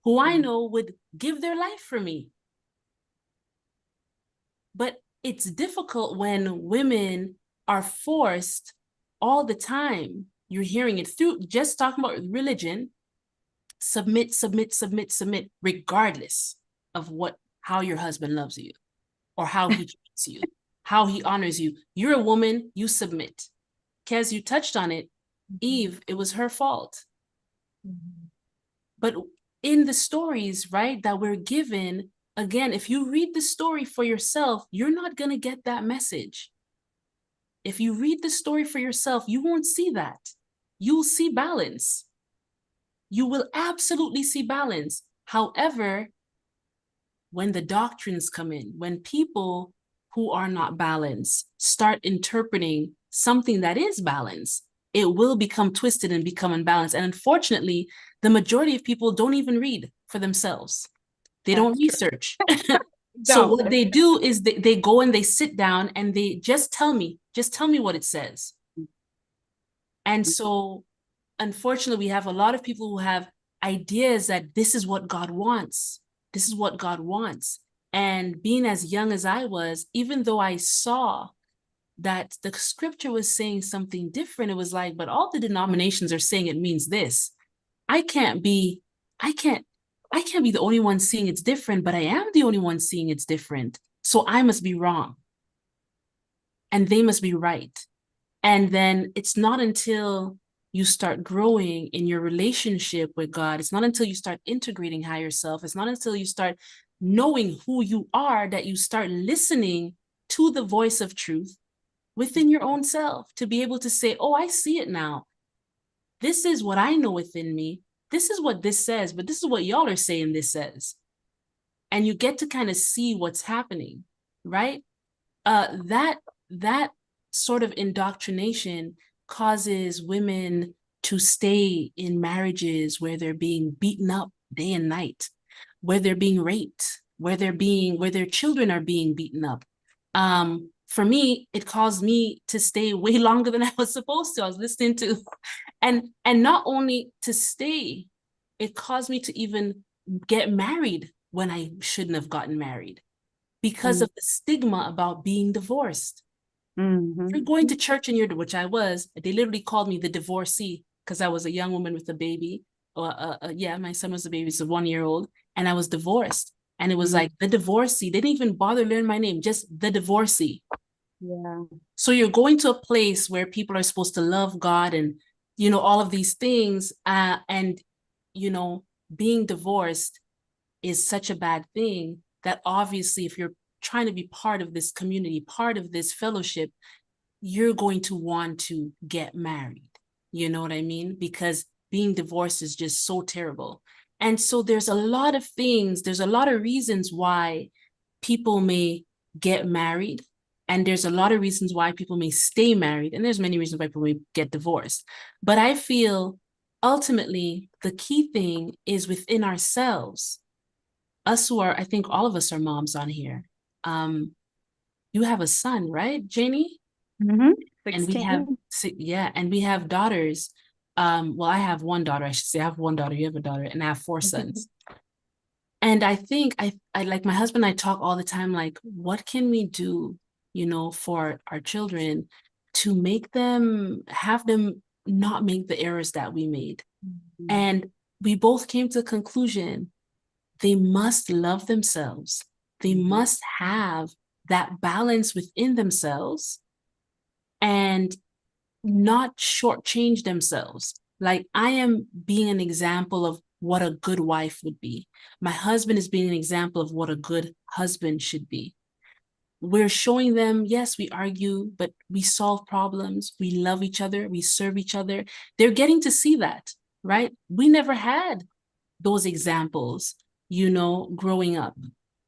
who I know would give their life for me. But it's difficult when women are forced all the time. You're hearing it through just talking about religion, submit, submit, submit, submit, regardless of how your husband loves you or how he treats you, how he honors you. You're a woman, you submit. Kez, you touched on it. Eve, it was her fault. But in the stories, right, that we're given, again, if you read the story for yourself, you're not going to get that message. If you read the story for yourself, you won't see that. You'll see balance. You will absolutely see balance. However, when the doctrines come in, when people who are not balanced start interpreting something that is balanced, it will become twisted and become unbalanced. And unfortunately, the majority of people don't even read for themselves. They don't research. So what they do is they go and they sit down and they just tell me what it says. And so unfortunately, we have a lot of people who have ideas that this is what God wants. This is what God wants. And being as young as I was, even though I saw that the scripture was saying something different, it was like, but all the denominations are saying it means this. I can't be the only one seeing it's different, but I am the only one seeing it's different. So I must be wrong. And they must be right. And then it's not until you start growing in your relationship with God, it's not until you start integrating higher self, it's not until you start knowing who you are that you start listening to the voice of truth within your own self to be able to say, oh, I see it now. This is what I know within me. This is what this says, but this is what y'all are saying this says. And you get to kind of see what's happening, right? That sort of indoctrination causes women to stay in marriages where they're being beaten up day and night, where they're being raped, where their children are being beaten up. For me, it caused me to stay way longer than I was supposed to. I was listening to, and not only to stay, it caused me to even get married when I shouldn't have gotten married because of the stigma about being divorced. If you're going to church and which I was, they literally called me the divorcee because I was a young woman with a baby. Yeah, my son was a baby, so 1 year old, and I was divorced. And it was like the divorcee. They didn't even bother learning my name, just the divorcee. Yeah. So you're going to a place where people are supposed to love God and, all of these things. And, being divorced is such a bad thing that obviously if you're trying to be part of this community, part of this fellowship, you're going to want to get married. You know what I mean? Because being divorced is just so terrible. And so there's a lot of things, there's a lot of reasons why people may get married. And there's a lot of reasons why people may stay married. And there's many reasons why people may get divorced. But I feel ultimately the key thing is within ourselves. Us who are, I think all of us are moms on here. You have a son, right, Janie? Mm-hmm. And we have, and we have daughters. Well, I have one daughter, I should say. I have one daughter, you have a daughter, and I have 4 sons. And I think I like my husband and I talk all the time, like, what can we do you know, for our children, to have them not make the errors that we made. Mhm. And we both came to the conclusion they must love themselves. They must have that balance within themselves and not shortchange themselves. Like, I am being an example of what a good wife would be. My husband is being an example of what a good husband should be. We're showing them, yes, we argue, but we solve problems. We love each other. We serve each other. They're getting to see that, right? We never had those examples, you know, growing up.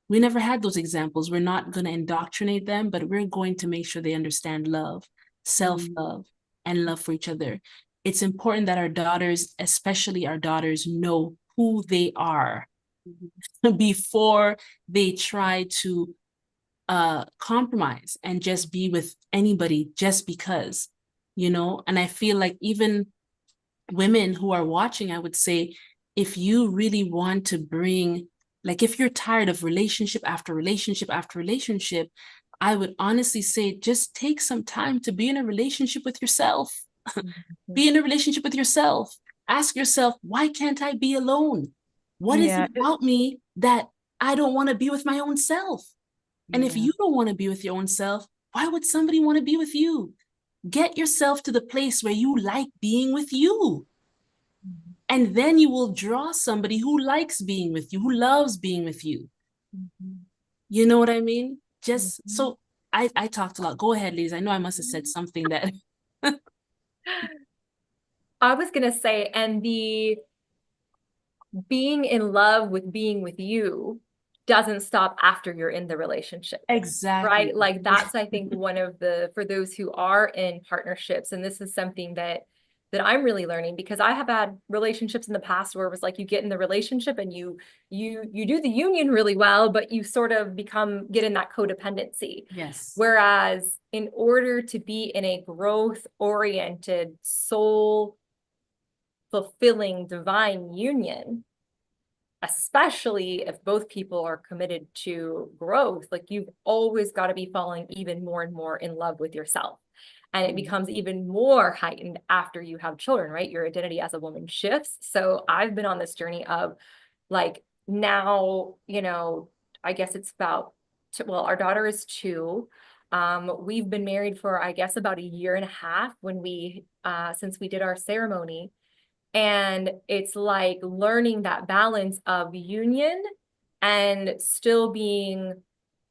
We never had those examples. We're not going to indoctrinate them, but we're going to make sure they understand love, self-love, and love for each other. It's important that our daughters, especially our daughters, know who they are before they try to compromise and just be with anybody just because, you know. And I feel like even women who are watching, I would say, if you really want to bring, like, if you're tired of relationship after relationship after relationship, I would honestly say just take some time to be in a relationship with yourself. Be in a relationship with yourself. Ask yourself, why can't I be alone? What is Yeah. it about me that I don't want to be with my own self? And if Yeah. you don't want to be with your own self, why would somebody want to be with you? Get yourself to the place where you like being with you. And then you will draw somebody who likes being with you, who loves being with you. You know what I mean? Just so I talked a lot. Go ahead, Liz. I know I must have said something that I was gonna say, and the being in love with being with you doesn't stop after you're in the relationship. exactly. Right? Like that's, I think, one of the, for those who are in partnerships, and this is something that I'm really learning, because I have had relationships in the past where it was like you get in the relationship and you do the union really well, but you sort of get in that codependency. Yes. Whereas in order to be in a growth oriented, soul fulfilling divine union, especially if both people are committed to growth, like you've always got to be falling even more and more in love with yourself. And it becomes even more heightened after you have children, right? Your identity as a woman shifts. So I've been on this journey of like now, you know, I guess it's about, well, our daughter is 2. We've been married for, I guess, about a year and a half since we did our ceremony. And it's like learning that balance of union and still being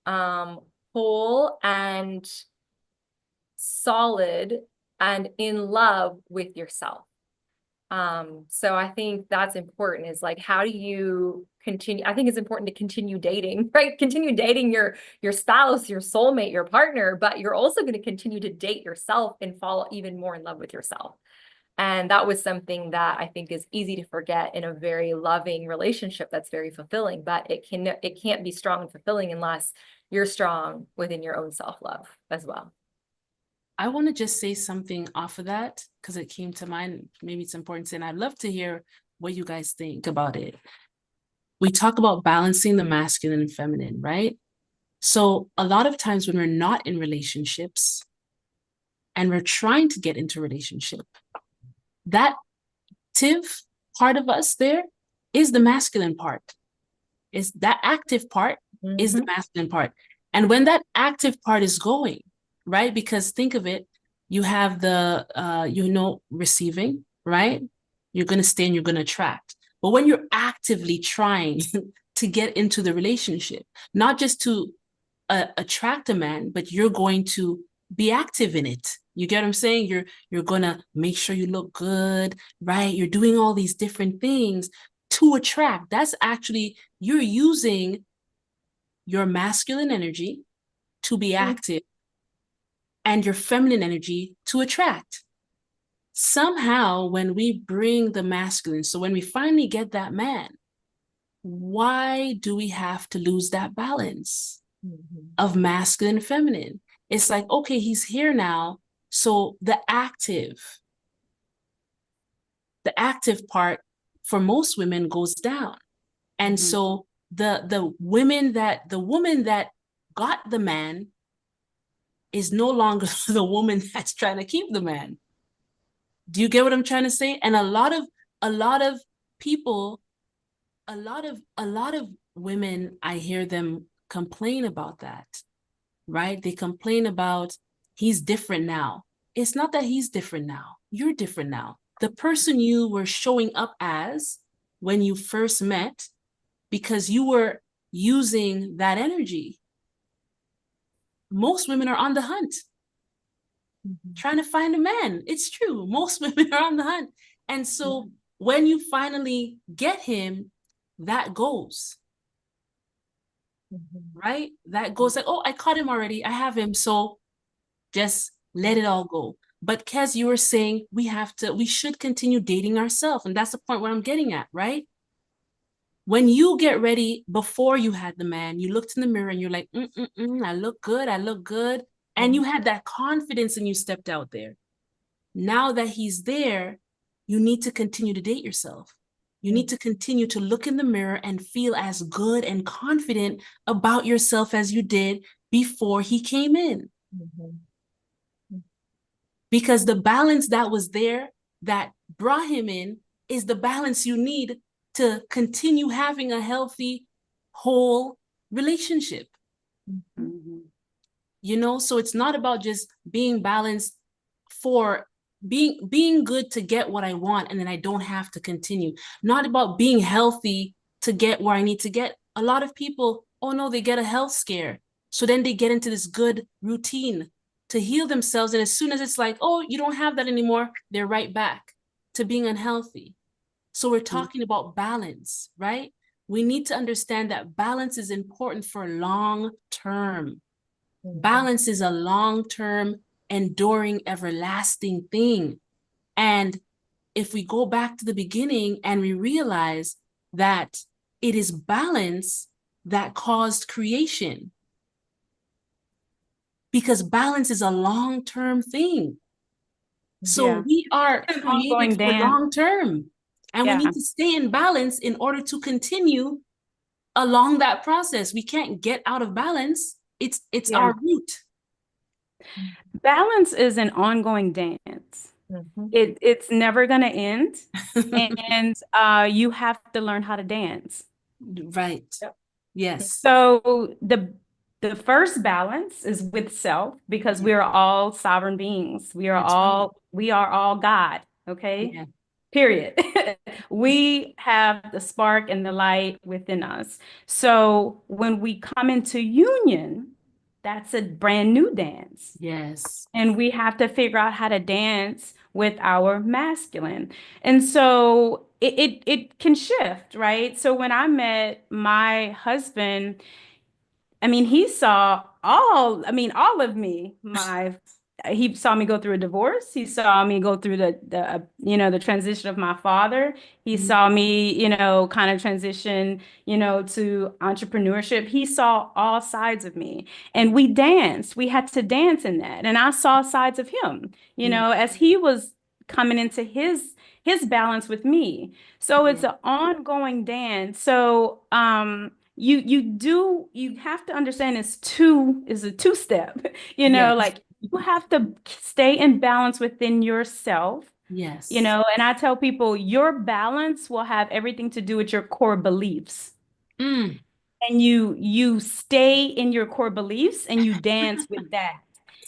whole and solid and in love with yourself. So I think that's important, is like, how do you continue? I think it's important to continue dating, right? Continue dating your spouse, your soulmate, your partner, but you're also going to continue to date yourself and fall even more in love with yourself. And that was something that I think is easy to forget in a very loving relationship that's very fulfilling, but it can't be strong and fulfilling unless you're strong within your own self-love as well. I want to just say something off of that because it came to mind. Maybe it's important to say, and I'd love to hear what you guys think about it. We talk about balancing the masculine and feminine, right? So a lot of times when we're not in relationships and we're trying to get into a relationship, that active part of us there is the masculine part. Is that active part is the masculine part. And when that active part is going, right? Because think of it, you have the, receiving, right? You're going to stay and you're going to attract. But when you're actively trying to get into the relationship, not just to attract a man, but you're going to be active in it. You get what I'm saying? You're gonna make sure you look good, right? You're doing all these different things to attract. That's actually, you're using your masculine energy to be active and your feminine energy to attract. Somehow, when we bring the masculine, so when we finally get that man, why do we have to lose that balance of masculine and feminine? It's like, okay, he's here now. So the active part for most women goes down. And so the woman that got the man is no longer the woman that's trying to keep the man. Do you get what I'm trying to say? And a lot of people, a lot of women, I hear them complain about that, right? They complain about, he's different now. It's not that he's different now. You're different now. The person you were showing up as when you first met, because you were using that energy. Most women are on the hunt, trying to find a man. It's true. Most women are on the hunt. And so when you finally get him, that goes. Right? That goes like, oh, I caught him already. I have him. So just let it all go. But Kez, you were saying we should continue dating ourselves. And that's the point where I'm getting at, right? When you get ready, before you had the man, you looked in the mirror and you're like, I look good. I look good. And you had that confidence and you stepped out there. Now that he's there, you need to continue to date yourself. You need to continue to look in the mirror and feel as good and confident about yourself as you did before he came in. Because the balance that was there that brought him in is the balance you need to continue having a healthy, whole relationship. You know, so it's not about just being balanced for being good to get what I want and then I don't have to continue. Not about being healthy to get where I need to get. A lot of people, oh no, they get a health scare. So then they get into this good routine to heal themselves. And as soon as it's like, oh, you don't have that anymore, they're right back to being unhealthy. So we're talking about balance, right? We need to understand that balance is important for long term. Balance is a long-term, enduring, everlasting thing. And if we go back to the beginning and we realize that it is balance that caused creation, because balance is a long-term thing. So we are created for long-term, and we need to stay in balance in order to continue along that process. We can't get out of balance. It's our root. Balance is an ongoing dance. It's never going to end. And you have to learn how to dance. Right. Yes. So the first balance is with self, because we are all sovereign beings. We are all God. Okay. Yeah. Period. We have the spark and the light within us. So when we come into union, that's a brand new dance. Yes. And we have to figure out how to dance with our masculine. And so it can shift, right? So when I met my husband, I mean, he saw all of me. He saw me go through a divorce. He saw me go through the transition of my father. He saw me, kind of transition, to entrepreneurship. He saw all sides of me, and we danced. We had to dance in that. And I saw sides of him, as he was coming into his balance with me. So it's an ongoing dance. So, you have to understand it's a two-step, like you have to stay in balance within yourself. Yes. And I tell people your balance will have everything to do with your core beliefs. And you stay in your core beliefs and you dance with that.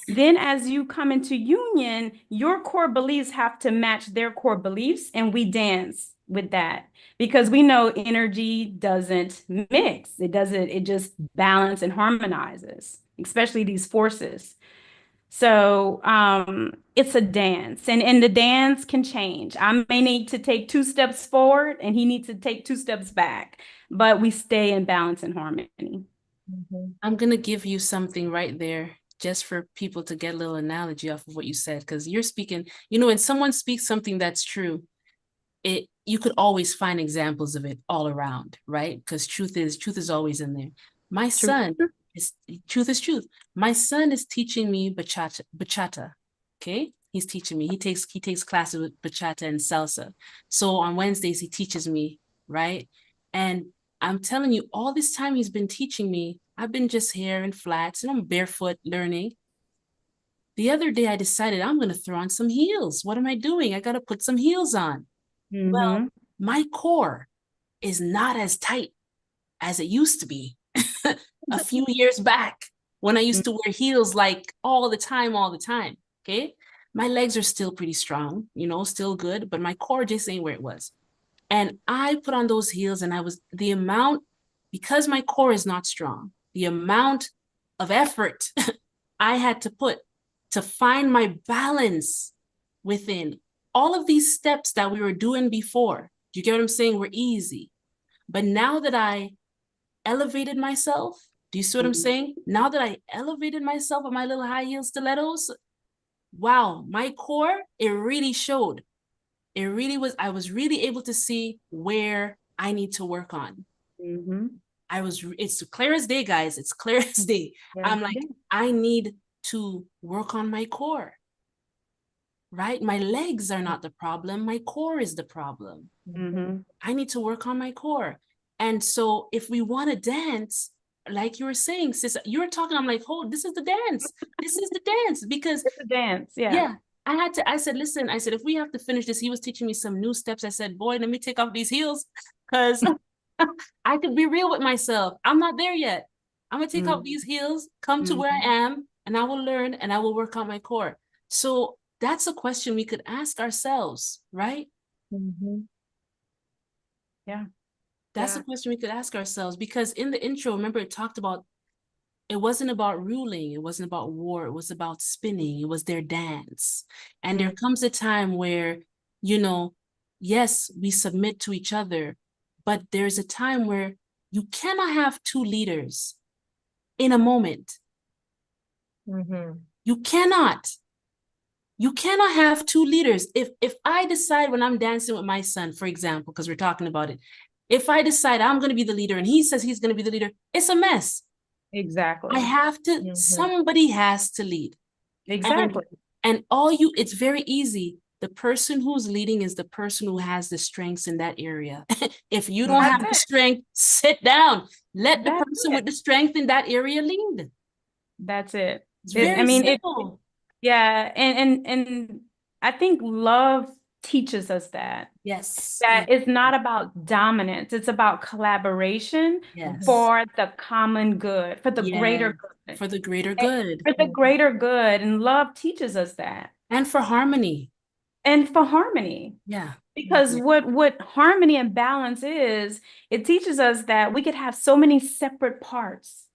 Then as you come into union, your core beliefs have to match their core beliefs, and we dance with that, because we know energy doesn't mix. It just balance and harmonizes, especially these forces. So it's a dance, and the dance can change. I may need to take 2 steps forward and he needs to take 2 steps back, but we stay in balance and harmony. I'm going to give you something right there just for people to get a little analogy off of what you said, because you're speaking, when someone speaks something that's true, you could always find examples of it all around, right? Because truth is always in there. My son is truth. My son is teaching me bachata. Okay, he's teaching me. He takes classes with bachata and salsa. So on Wednesdays he teaches me, right? And I'm telling you, all this time he's been teaching me, I've been just here in flats and I'm barefoot learning. The other day I decided I'm going to throw on some heels. What am I doing? I got to put some heels on. Well, my core is not as tight as it used to be a few years back when I used to wear heels like all the time. Okay. My legs are still pretty strong, you know, still good, but my core just ain't where it was. And I put on those heels, and because my core is not strong, the amount of effort I had to put to find my balance within all of these steps that we were doing before. Do you get what I'm saying? Were easy. But now that I elevated myself, do you see what I'm saying? Now that I elevated myself with my little high heel stilettos, wow, my core, it really showed. I was really able to see where I need to work on. It's clear as day, guys. It's clear as day. I'm like, I need to work on my core, right? My legs are not the problem. My core is the problem. I need to work on my core. And so if we want to dance, like you were saying, sis, you were talking, I'm like, oh, this is the dance. This is the dance. Because it's a dance. Yeah. I said, listen, if we have to finish this, he was teaching me some new steps. I said, boy, let me take off these heels because I could be real with myself. I'm not there yet. I'm going to take off these heels, come to where I am, and I will learn and I will work on my core. So that's a question we could ask ourselves, right? Yeah. That's a question we could ask ourselves, because in the intro, remember, it talked about, it wasn't about ruling. It wasn't about war. It was about spinning. It was their dance. And there comes a time where, you know, yes, we submit to each other, but there's a time where you cannot have two leaders in a moment. You cannot. You cannot have two leaders. If I decide when I'm dancing with my son, for example, because we're talking about it, if I decide I'm going to be the leader and he says he's going to be the leader, it's a mess. Exactly. I have to, somebody has to lead. Exactly. And it's very easy. The person who's leading is the person who has the strengths in that area. If you don't have the strength, sit down. Let the person with the strength in that area lead. That's it. It's very simple. Yeah. And I think love teaches us that. Yes. That it's not about dominance. It's about collaboration for the common good, for the greater good. For the greater good. For the greater good. And love teaches us that. And for harmony. And for harmony. Yeah. Because what harmony and balance is, it teaches us that we could have so many separate parts.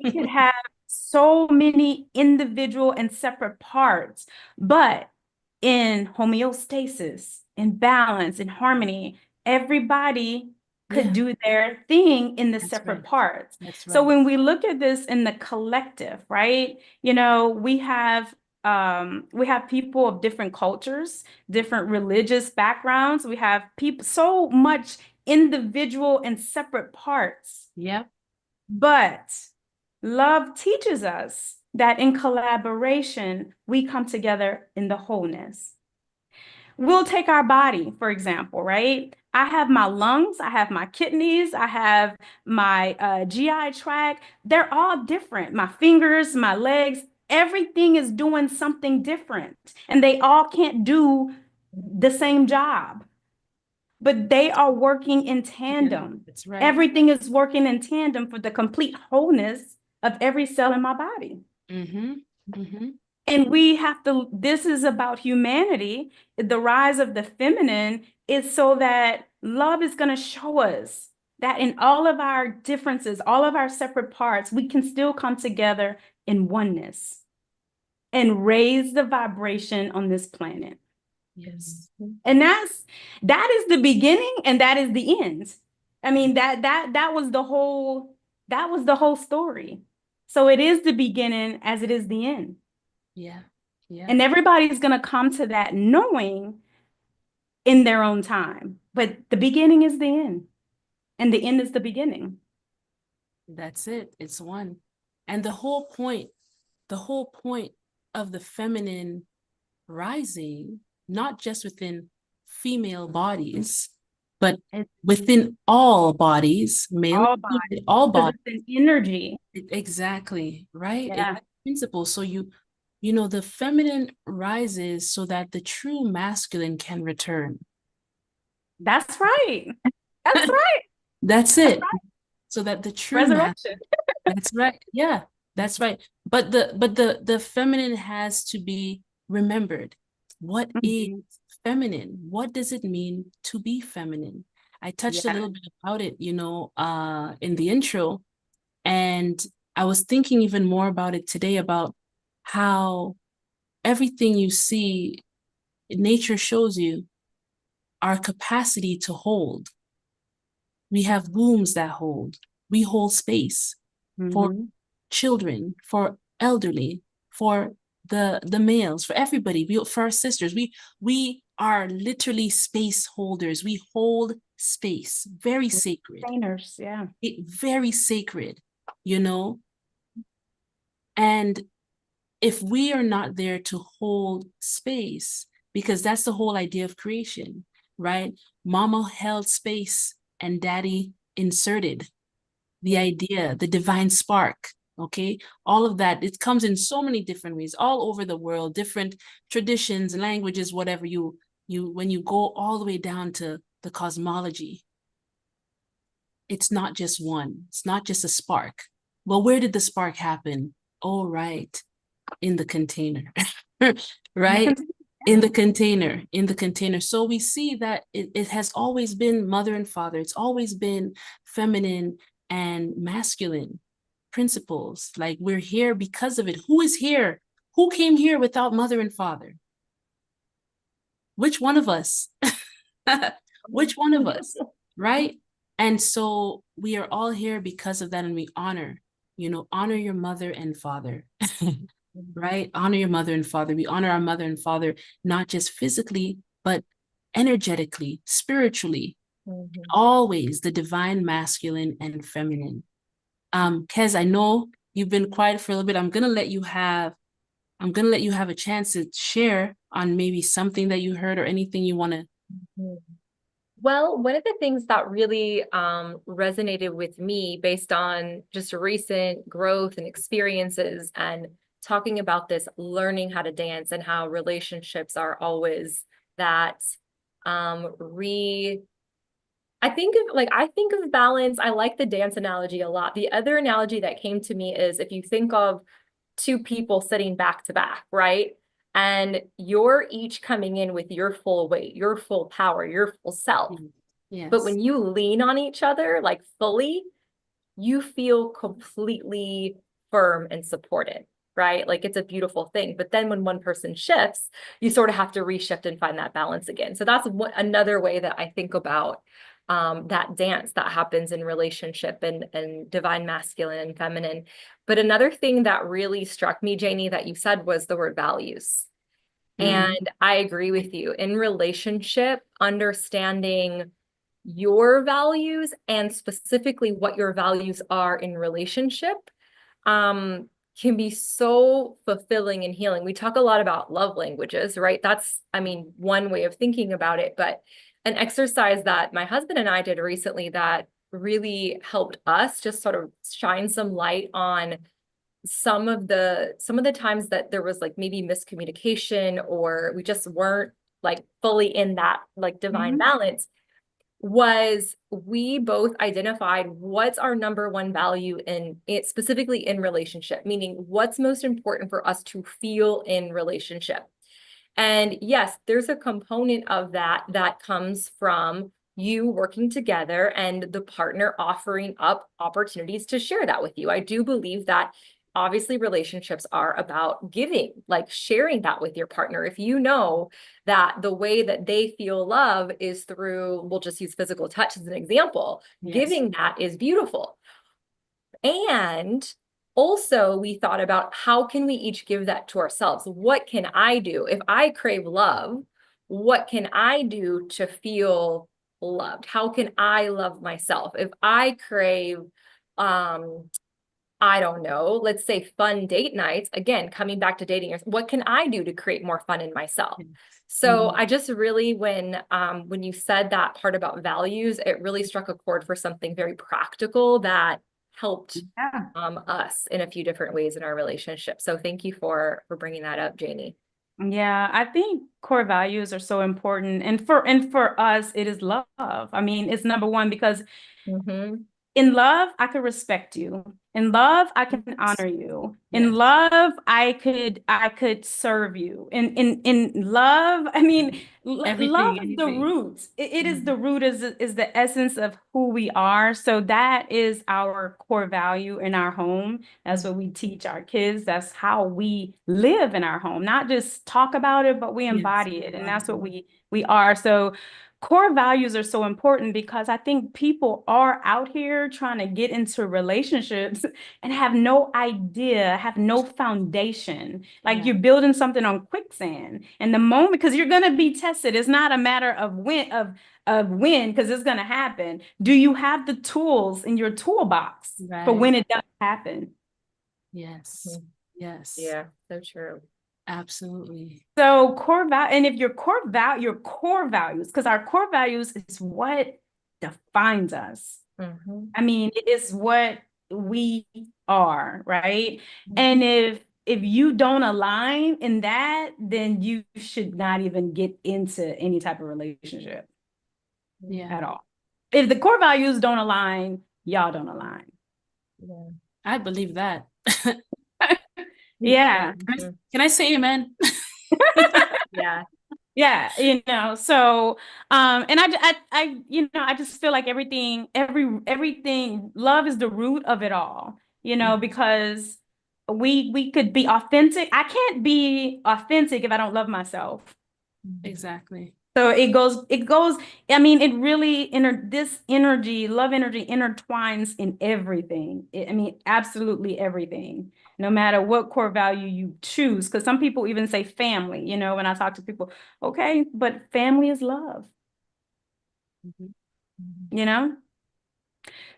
We could have so many individual and separate parts, but in homeostasis, in balance, in harmony, everybody could do their thing in the separate parts. So when we look at this in the collective, right? You know, we have people of different cultures, different religious backgrounds. We have people, so much individual and separate parts. Yep. But love teaches us that in collaboration, we come together in the wholeness. We'll take our body, for example, right? I have my lungs, I have my kidneys, I have my GI tract. They're all different. My fingers, my legs, everything is doing something different. And they all can't do the same job. But they are working in tandem. That's right. Everything is working in tandem for the complete wholeness of every cell in my body. And we have to, this is about humanity. The rise of the feminine is so that love is going to show us that in all of our differences, all of our separate parts, we can still come together in oneness and raise the vibration on this planet. Yes. And that is the beginning and that is the end. I mean, that was the whole story. So it is the beginning as it is the end. Yeah. Yeah. And everybody's going to come to that knowing in their own time. But the beginning is the end. And the end is the beginning. That's it. It's one. And the whole point of the feminine rising, not just within female bodies, but within all bodies, male, all bodies. It's an energy. Exactly, right? Yeah. It's principle. So you know, the feminine rises so that the true masculine can return. That's right. That's right. That's That's it. right. So that the true Resurrection. that's right. Yeah, that's right. But the feminine has to be remembered. What is Mhm. feminine? What does it mean to be feminine? I touched a Yeah. little bit about it, you know, in the intro, and I was thinking even more about it today about how everything you see, nature shows you our capacity to hold. We have wombs that hold. We hold space for Hmm. children, for elderly, for the males, for everybody, for our sisters. We are literally space holders. We hold space, very sacred, Trainers, yeah. very sacred, you know? And if we are not there to hold space, because that's the whole idea of creation, right? Mama held space and daddy inserted the idea, the divine spark, okay? All of that, it comes in so many different ways, all over the world, different traditions, languages, whatever when you go all the way down to the cosmology, it's not just one, it's not just a spark. Well, where did the spark happen? Oh, right, in the container, And the right? continue. In the container. So we see that it has always been mother and father. It's always been feminine and masculine principles. Like we're here because of it. Who is here? Who came here without mother and father? Which one of us? Which one of us? Right? And so we are all here because of that, and we honor, honor your mother and father. Right? Honor your mother and father. We honor our mother and father, not just physically, but energetically, spiritually, Mhm. always the divine masculine and feminine. Kez, I know you've been quiet for a little bit. I'm gonna let you have a chance to share on maybe something that you heard or anything you want to. Mhm. Well, one of the things that really resonated with me based on just recent growth and experiences and talking about this learning how to dance and how relationships are always that re I think of balance. I like the dance analogy a lot. The other analogy that came to me is if you think of two people sitting back to back, right? And you're each coming in with your full weight, your full power, your full self. But Yes. when you lean on each other, like fully, you feel completely firm and supported, right? Like it's a beautiful thing. But then when one person shifts, you sort of have to reshift and find that balance again. So that's another way that I think about that dance that happens in relationship and divine masculine and feminine. But another thing that really struck me, Janie, that you said was the word values. Mm-hmm. And I agree with you. In relationship, understanding your values and specifically what your values are in relationship um, can be so fulfilling and healing. We talk a lot about love languages, right? That's, I mean, one way of thinking about it, but an exercise that my husband and I did recently that really helped us just sort of shine some light on some of the times that there was like maybe miscommunication or we just weren't like fully in that like divine Mhm. balance was we both identified what's our number one value in it specifically in relationship, meaning what's most important for us to feel in relationship. And yes, there's a component of that that comes from you working together and the partner offering up opportunities to share that with you. I do believe that obviously relationships are about giving, like sharing that with your partner. If you know that the way that they feel love is through, we'll just use physical touch as an example, Yes. giving that is beautiful. And also we thought about how can we each give that to ourselves? What can I do? If I crave love, what can I do to feel loved? How can I love myself? If I crave, I don't know, let's say fun date nights, again, coming back to dating, what can I do to create more fun in myself? Yes. So Mm-hmm. I just really, when you said that part about values, it really struck a chord for something very practical that helped Yeah. us in a few different ways in our relationship. So thank you for bringing that up, Janie. Yeah, I think core values are so important. And for us, it is love. I mean, it's number one because Mm-hmm. in love, I could respect you. In love, I can Yes. honor you. In Yes. love, I could serve you. In love, I mean, love Everything, is the anything. root. It is Mhm. the root, is the essence of who we are. So that is our core value in our home. That's what we teach our kids. That's how we live in our home. Not just talk about it, but we Yes. embody it. And that's what we are. So core values are so important because I think people are out here trying to get into relationships and have no idea, have no foundation. Like Yeah. you're building something on quicksand. And the moment, because you're going to be tested, it's not a matter of when, because it's going to happen. Do you have the tools in your toolbox for Right. when it does happen? Yes. Yes. Yeah, so true. Absolutely. So core value, and if your core values, because our core values is what defines us. Mm-hmm. I mean, it is what we are, right? Mhm. And if you don't align in that, then you should not even get into any type of relationship Yeah. at all. If the core values don't align, y'all don't align. Yeah. I believe that. Yeah. Can I say amen? Yeah. Yeah, so and I just feel like everything, love is the root of it all, because we could be authentic. I can't be authentic if I don't love myself. Exactly. So it goes, I mean, it really this energy, love energy intertwines in everything. I mean, absolutely everything, no matter what core value you choose. Because some people even say family, when I talk to people, okay, but family is love, Mhm. you know?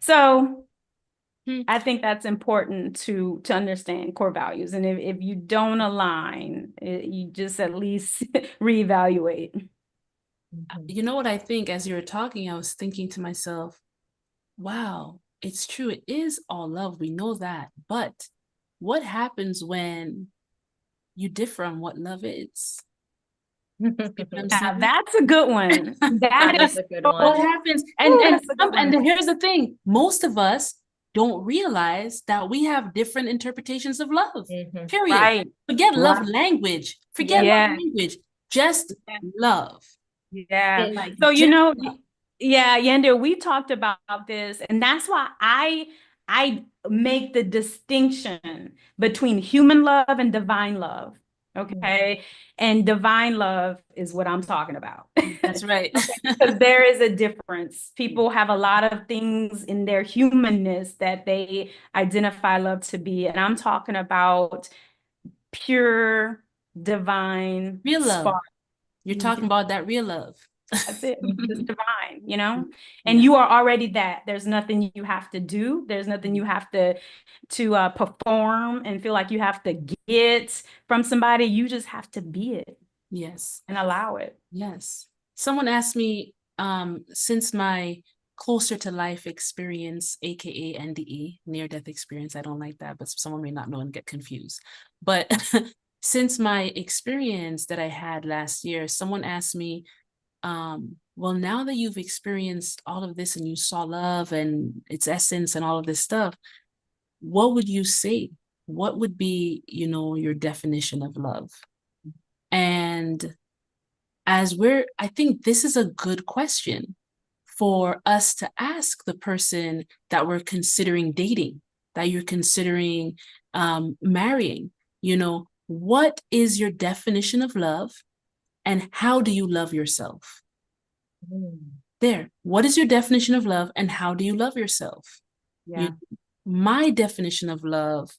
So Hmm. I think that's important to understand core values. And if you don't align, you just at least reevaluate. Mhm. You know what I think as you were talking, I was thinking to myself, wow, it's true. It is all love. We know that. But what happens when you differ on what love is? See what I'm Now saying? that's a good one. That That is is a good What one. so, happens? ooh, that's a good one. And here's the thing: most of us don't realize that we have different interpretations of love. Mm-hmm. Period. Right. Forget love Right. language. Forget love Yeah. language. Just love. Yeah. And Like So, just love. yeah, Yandea, we talked about this, and that's why I make the distinction between human love and divine love. Okay. And divine love is what I'm talking about. That's right. Okay, because there is a difference. People have a lot of things in their humanness that they identify love to be. And I'm talking about pure divine Real love. spark. You're talking about that real love. That's it. Just divine, and Yeah. you are already that. There's nothing you have to do. There's nothing you have to perform and feel like you have to get from somebody. You just have to be it Yes. and allow it. Yes. Someone asked me, since my closer to life experience, aka NDE, near death experience, I don't like that, but someone may not know and get confused. But since my experience that I had last year, someone asked me, well, now that you've experienced all of this and you saw love and its essence and all of this stuff, what would you say? What would be, your definition of love? And I think this is a good question for us to ask the person that we're considering dating, that you're considering marrying. What is your definition of love and how do you love yourself? There. What is your definition of love and how do you love yourself? Yeah. My definition of love,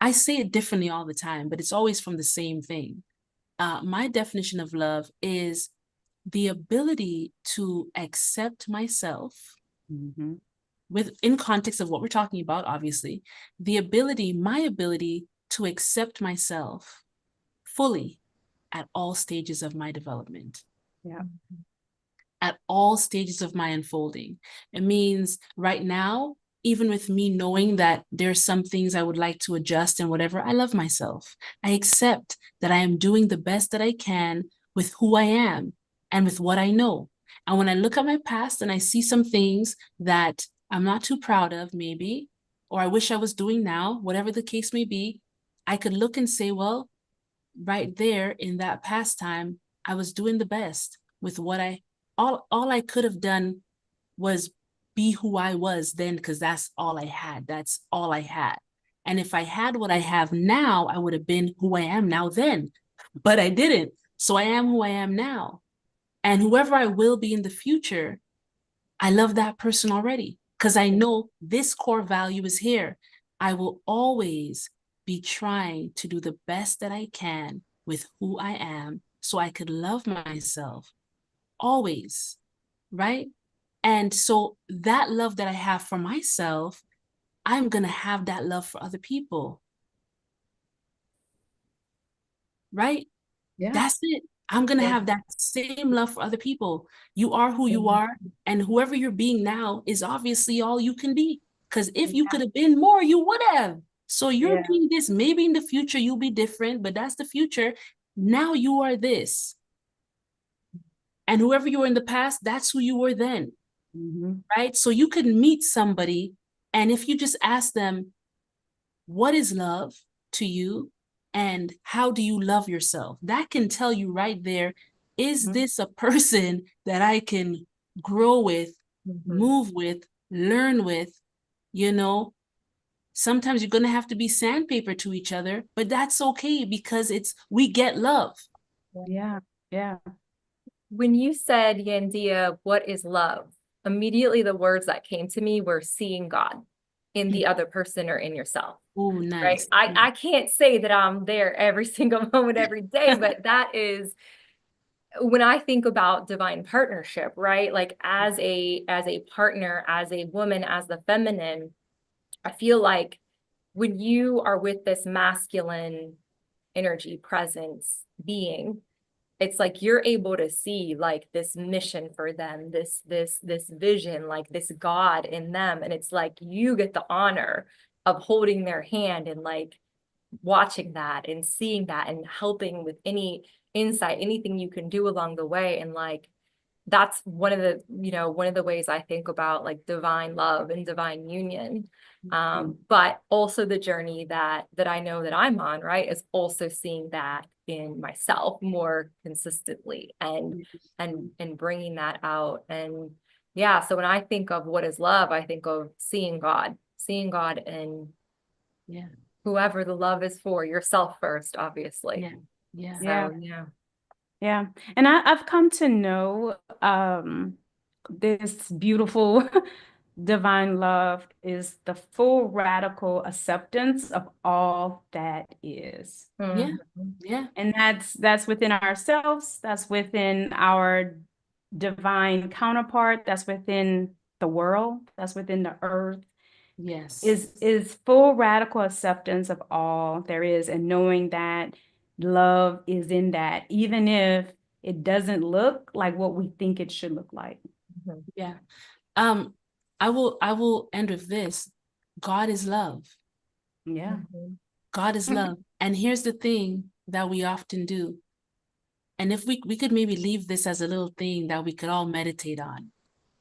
I say it differently all the time, but it's always from the same thing. My definition of love is the ability to accept myself Mm-hmm. in context of what we're talking about, obviously, my ability to accept myself fully at all stages of my development, Yeah. at all stages of my unfolding. It means right now, even with me knowing that there's some things I would like to adjust and whatever, I love myself. I accept that I am doing the best that I can with who I am and with what I know. And when I look at my past and I see some things that I'm not too proud of, maybe, or I wish I was doing now, whatever the case may be, I could look and say, well, right there in that past time, I was doing the best with what all I could have done was be who I was then, because that's all I had. That's all I had. And if I had what I have now, I would have been who I am now then, but I didn't. So I am who I am now. And whoever I will be in the future, I love that person already because I know this core value is here. I will always be trying to do the best that I can with who I am so I could love myself always, right? And so that love that I have for myself, I'm going to have that love for other people, right? Yeah. That's it. I'm going to Yeah. have that same love for other people. You are who you are, and whoever you're being now is obviously all you can be. Because if you could have been more, you would have. So you're Yeah. being this. Maybe in the future you'll be different, but that's the future. Now you are this. And whoever you were in the past, that's who you were then. Right? So you could meet somebody, and if you just ask them, what is love to you? And how do you love yourself? That can tell you right there, is this a person that I can grow with, move with, learn with? You know, sometimes you're going to have to be sandpaper to each other, but that's okay because we get love. Yeah. Yeah. When you said, Yandea, what is love? Immediately the words that came to me were seeing God in the other person or in yourself. Oh, Right. nice. I can't say that I'm there every single moment, every day, but that is when I think about divine partnership, right? Like as a partner, as a woman, as the feminine, I feel like when you are with this masculine energy presence being, it's like you're able to see like this mission for them, this vision, like this God in them. And it's like you get the honor of holding their hand and like watching that and seeing that and helping with any insight, anything you can do along the way. And like that's one of the, one of the ways I think about like divine love and divine union. But also the journey that I know that I'm on, right, is also seeing that in myself more consistently and bringing that out. And yeah, so when I think of what is love, I think of seeing God in Yeah. whoever the love is for, yourself first, obviously. Yeah. Yeah. So yeah. Yeah. And I've come to know this beautiful divine love is the full radical acceptance of all that is. Yeah. Yeah. And that's within ourselves, that's within our divine counterpart, that's within the world, that's within the earth. Yes. Is full radical acceptance of all there is, and knowing that love is in that, even if it doesn't look like what we think it should look like. Yeah. I will end with this. God is love. Yeah. God is love. And here's the thing that we often do. And if we could maybe leave this as a little thing that we could all meditate on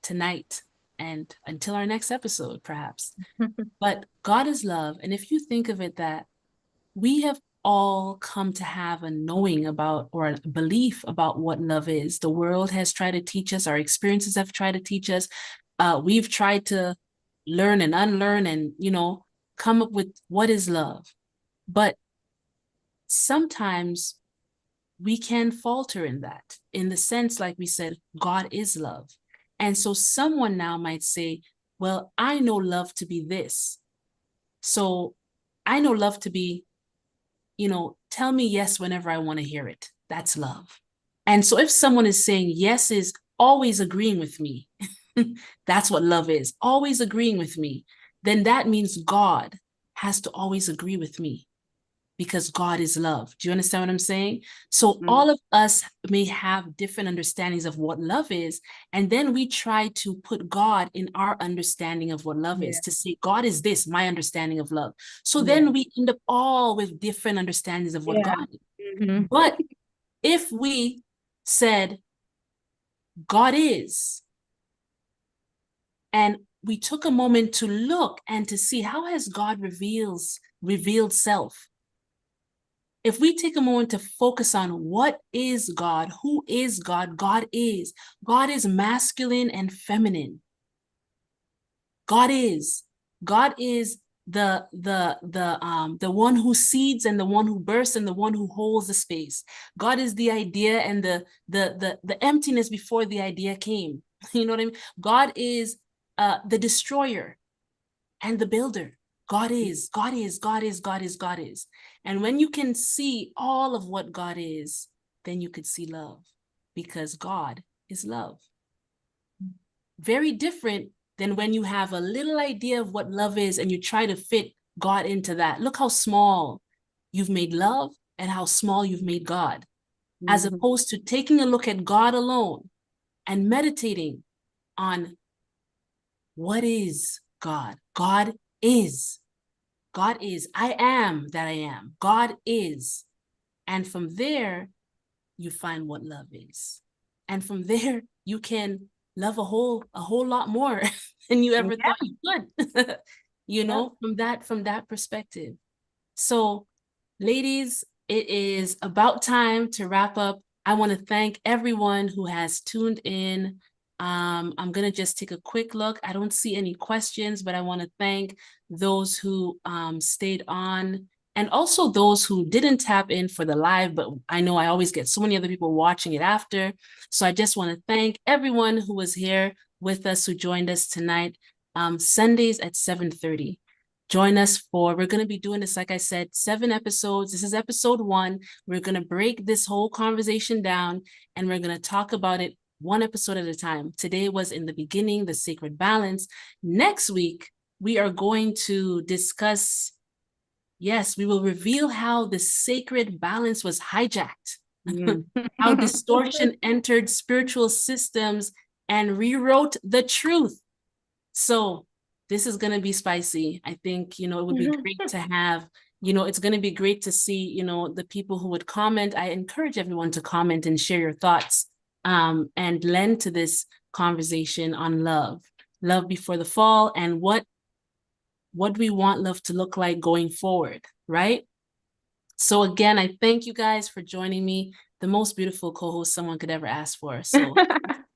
tonight and until our next episode, perhaps. But God is love. And if you think of it that we have all come to have a knowing about or a belief about what love is. The world has tried to teach us, our experiences have tried to teach us. We've tried to learn and unlearn and, come up with what is love. But sometimes we can falter in that, in the sense, like we said, God is love. And so someone now might say, well, I know love to be this. So I know love to be, tell me yes whenever I want to hear it. That's love. And so if someone is saying yes is always agreeing with me, that's what love is, always agreeing with me, then that means God has to always agree with me. because God is love. Do you understand what I'm saying? So all of us may have different understandings of what love is, and then we try to put God in our understanding of what love is, to say, God is this, my understanding of love. So then we end up all with different understandings of what God is. But if we said, God is, and we took a moment to look and to see how has God revealed self. If we take a moment to focus on what is God, who is God, God is masculine and feminine. God is the one who seeds and the one who bursts and the one who holds the space. God is the idea and the emptiness before the idea came. You know what I mean? God is the destroyer and the builder. God is. And when you can see all of what God is, then you could see love, because God is love. Very different than when you have a little idea of what love is and you try to fit God into that. Look how small you've made love and how small you've made God, as opposed to taking a look at God alone and meditating on what is God. God is. I am that I am. God is. And from there, you find what love is. And from there, you can love a whole lot more than you ever thought you could. You know, from that perspective. So, ladies, it is about time to wrap up. I want to thank everyone who has tuned in. I'm going to just take a quick look. I don't see any questions, but I want to thank those who stayed on, and also those who didn't tap in for the live, but I know I always get so many other people watching it after. So I just want to thank everyone who was here with us, who joined us tonight, Sundays at 7:30. Join us we're going to be doing this, like I said, 7 episodes. This is episode 1. We're going to break this whole conversation down, and we're going to talk about it 1 episode at a time. Today was in the beginning, the sacred balance. Next week, we are going to discuss, yes, we will reveal how the sacred balance was hijacked, how distortion entered spiritual systems and rewrote the truth. So this is going to be spicy. I think, it would be great to have, it's going to be great to see, the people who would comment. I encourage everyone to comment and share your thoughts, and lend to this conversation on love before the fall, and what we want love to look like going forward, right? So again, I thank you guys for joining me, the most beautiful co-host someone could ever ask for. So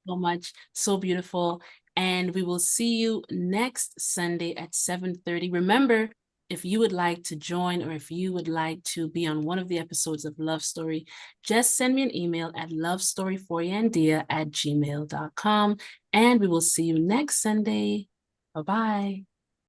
so much, so beautiful. And we will see you next Sunday at 7:30. Remember, if you would like to join, or if you would like to be on one of the episodes of Love Story, just send me an email at lovestoryforyandea@gmail.com. And we will see you next Sunday. Bye-bye.